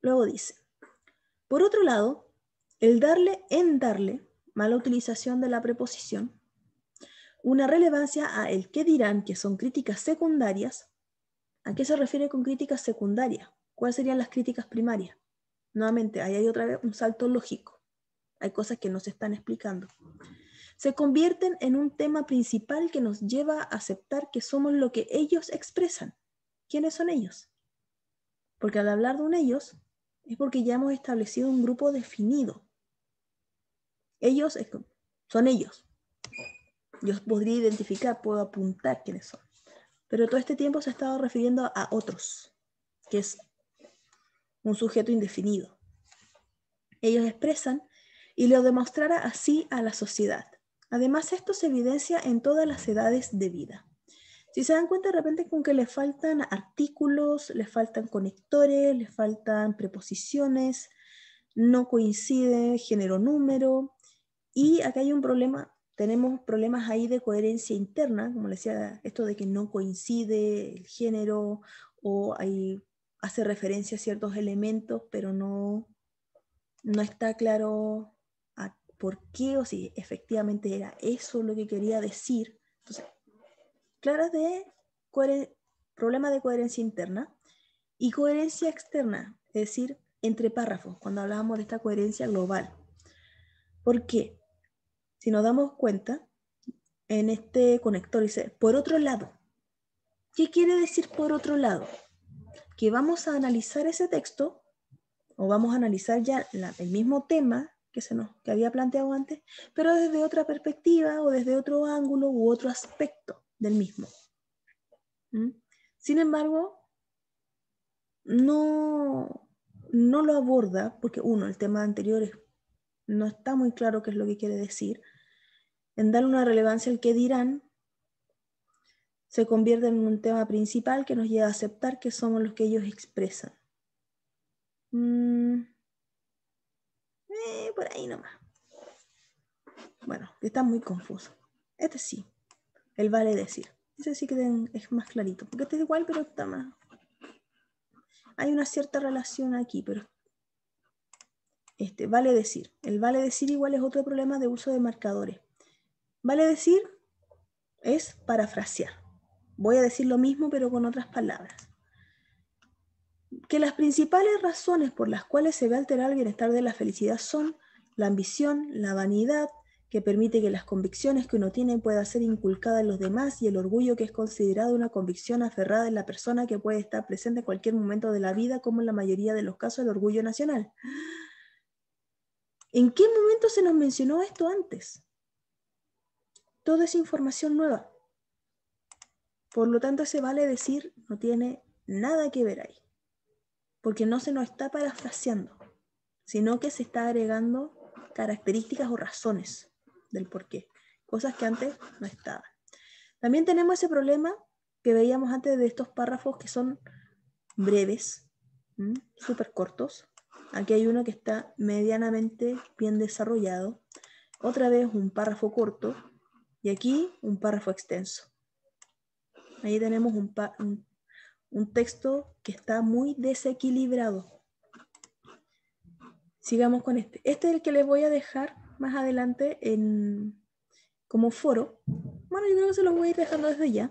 Luego dice, por otro lado, el darle, mala utilización de la preposición, una relevancia a el qué dirán, que son críticas secundarias. ¿A qué se refiere con críticas secundarias? ¿Cuáles serían las críticas primarias? Nuevamente, ahí hay otra vez un salto lógico. Hay cosas que no se están explicando. Se convierten en un tema principal que nos lleva a aceptar que somos lo que ellos expresan. ¿Quiénes son ellos? Porque al hablar de un ellos, es porque ya hemos establecido un grupo definido. Ellos son ellos. Yo podría identificar, puedo apuntar quiénes son. Pero todo este tiempo se ha estado refiriendo a otros, que es un sujeto indefinido. Ellos expresan y lo demostrará así a la sociedad. Además, esto se evidencia en todas las edades de vida. Si se dan cuenta de repente con que le faltan artículos, le faltan conectores, le faltan preposiciones, no coincide género-número, y acá hay un problema, tenemos problemas ahí de coherencia interna, como les decía, esto de que no coincide el género, o hay hace referencia a ciertos elementos, pero no está claro por qué o si efectivamente era eso lo que quería decir. Entonces, claras de problema de coherencia interna y coherencia externa, es decir, entre párrafos, cuando hablábamos de esta coherencia global. ¿Por qué? Si nos damos cuenta, en este conector dice, por otro lado. ¿Qué quiere decir por otro lado? Que vamos a analizar ese texto, o vamos a analizar ya el mismo tema que había planteado antes, pero desde otra perspectiva, o desde otro ángulo, u otro aspecto del mismo. Sin embargo, no lo aborda, porque el tema anterior no está muy claro qué es lo que quiere decir. En darle una relevancia al que dirán, se convierte en un tema principal que nos lleva a aceptar que somos los que ellos expresan. Por ahí nomás. Bueno, está muy confuso. Este sí, el vale decir. Ese sí que es más clarito, porque este es igual, pero está más... Hay una cierta relación aquí, pero... vale decir. El vale decir igual es otro problema de uso de marcadores. Vale decir es parafrasear. Voy a decir lo mismo, pero con otras palabras. Que las principales razones por las cuales se ve alterado el bienestar de la felicidad son la ambición, la vanidad, que permite que las convicciones que uno tiene puedan ser inculcadas en los demás, y el orgullo, que es considerado una convicción aferrada en la persona que puede estar presente en cualquier momento de la vida, como en la mayoría de los casos el orgullo nacional. ¿En qué momento se nos mencionó esto antes? Toda esa información nueva. Por lo tanto, ese vale decir no tiene nada que ver ahí, porque no se nos está parafraseando, sino que se está agregando características o razones del porqué, cosas que antes no estaban. También tenemos ese problema que veíamos antes de estos párrafos que son breves, súper cortos. Aquí hay uno que está medianamente bien desarrollado, otra vez un párrafo corto, y aquí un párrafo extenso. Ahí tenemos un texto que está muy desequilibrado. Sigamos con este. Este es el que les voy a dejar más adelante como foro. Bueno, yo creo que se los voy a ir dejando desde ya.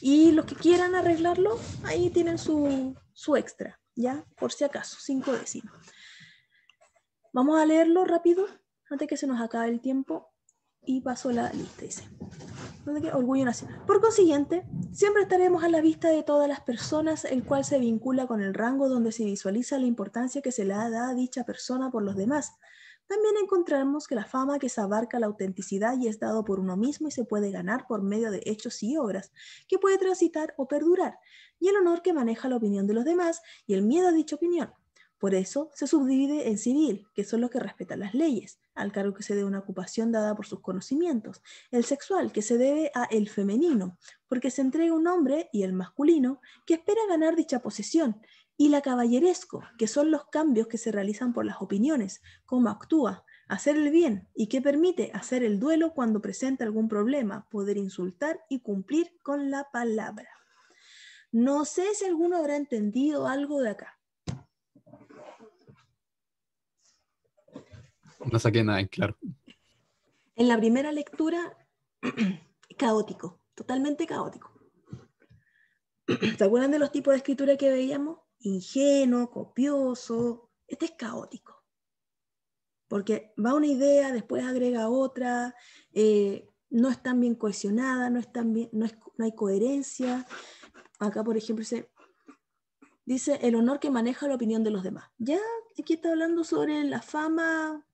Y los que quieran arreglarlo, ahí tienen su extra, ¿ya? Por si acaso, 5 décimas. Vamos a leerlo rápido, antes que se nos acabe el tiempo. Y paso la lista, dice. Orgullo nacional. Por consiguiente, siempre estaremos a la vista de todas las personas, el cual se vincula con el rango donde se visualiza la importancia que se le da a dicha persona por los demás. También encontramos que la fama, que se abarca la autenticidad y es dado por uno mismo y se puede ganar por medio de hechos y obras, que puede transitar o perdurar, y el honor, que maneja la opinión de los demás y el miedo a dicha opinión. Por eso se subdivide en civil, que son los que respetan las leyes, al cargo que se debe una ocupación dada por sus conocimientos; el sexual, que se debe a el femenino, porque se entrega un hombre; y el masculino, que espera ganar dicha posesión; y la caballeresco, que son los cambios que se realizan por las opiniones, cómo actúa, hacer el bien, y que permite hacer el duelo cuando presenta algún problema, poder insultar y cumplir con la palabra. No sé si alguno habrá entendido algo de acá. No saqué nada en claro. En la primera lectura, caótico, totalmente caótico. ¿Se acuerdan de los tipos de escritura que veíamos? Ingenuo, copioso. Este es caótico. Porque va una idea, después agrega otra, no es tan bien cohesionada, no hay coherencia. Acá, por ejemplo, dice el honor, que maneja la opinión de los demás. Ya, aquí está hablando sobre la fama,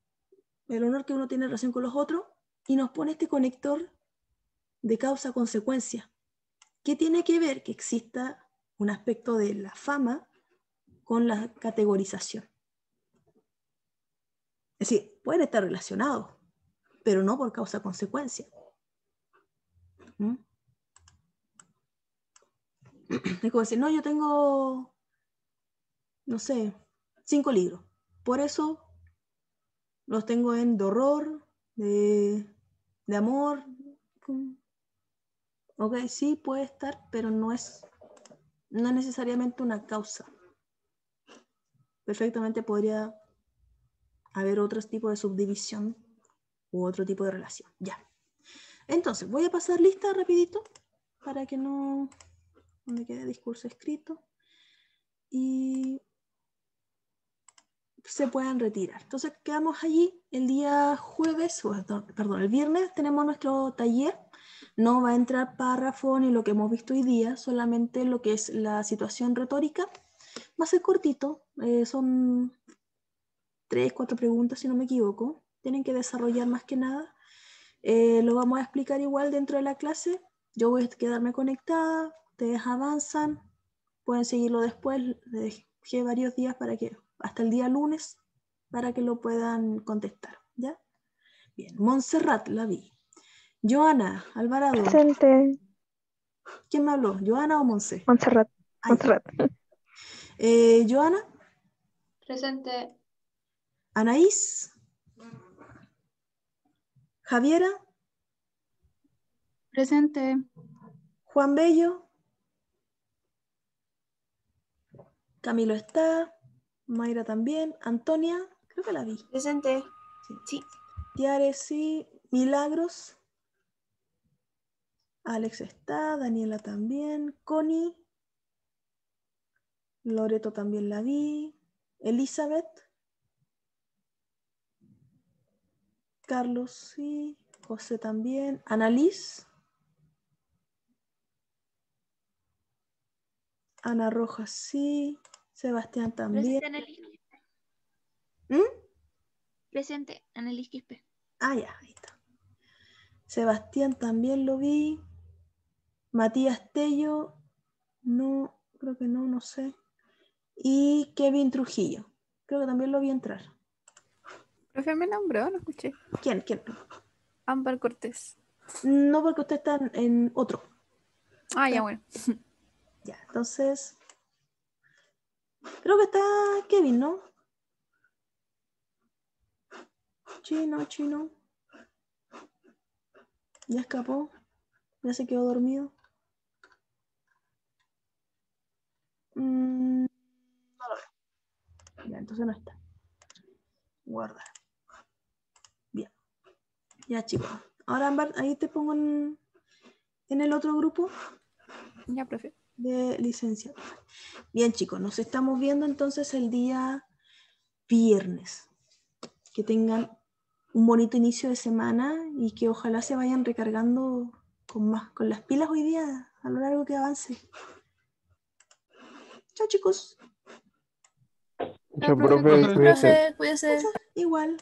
el honor que uno tiene en relación con los otros, y nos pone este conector de causa-consecuencia. ¿Qué tiene que ver que exista un aspecto de la fama con la categorización? Es decir, pueden estar relacionados, pero no por causa-consecuencia. Es como decir, no, yo tengo, no sé, 5 libros. Por eso los tengo de horror, de amor. Ok, sí puede estar, pero no es necesariamente una causa. perfectamente podría haber otro tipo de subdivisión u otro tipo de relación. Ya. Entonces, voy a pasar lista rapidito para que no me quede discurso escrito y se puedan retirar. Entonces, quedamos allí el día jueves, perdón, el viernes tenemos nuestro taller. No va a entrar párrafo ni lo que hemos visto hoy día, solamente lo que es la situación retórica. Va a ser cortito, son 3, 4 preguntas si no me equivoco. Tienen que desarrollar más que nada. Lo vamos a explicar igual dentro de la clase. Yo voy a quedarme conectada, ustedes avanzan, pueden seguirlo después. Les dejé varios días para que, hasta el día lunes, para que lo puedan contestar. ¿Ya? Bien, Montserrat, la vi. Joana, Alvarado. Presente. ¿Quién me habló? ¿Joana o Monse? Montserrat. Ay. Montserrat. Joana, Presente. Anaís, Javiera, Presente. Juan Bello, Camilo está, Mayra también, Antonia, creo que la vi. Presente. Sí. Sí. Tiare sí, Milagros, Alex está, Daniela también, Connie, Loreto también la vi, Elizabeth, Carlos sí, José también, Annalise, Ana Rojas sí, Sebastián también. Presente, Annelies. ¿Mm? Presente, Annelies Quispe. Ah, ya, ahí está. Sebastián también lo vi. Matías Tello, no, creo que no, no sé. Y Kevin Trujillo, creo que también lo vi entrar. Profe, me nombró, no escuché. ¿Quién? Ámbar Cortés. No, porque usted está en otro. Ah, ya, bueno. Ya, entonces, creo que está Kevin, ¿no? Chino. Ya escapó. Ya se quedó dormido. No lo veo. Ya, entonces no está. Guardar. Bien. Ya, chicos. Ahora, Ámbar, ahí te pongo en el otro grupo Ya, profe. de licenciatura. Bien, chicos, nos estamos viendo entonces el día viernes. Que tengan un bonito inicio de semana y que ojalá se vayan recargando con las pilas hoy día a lo largo que avance. Chao, chicos. Chao, profe. Cuídese. Profe, cuídese. Igual.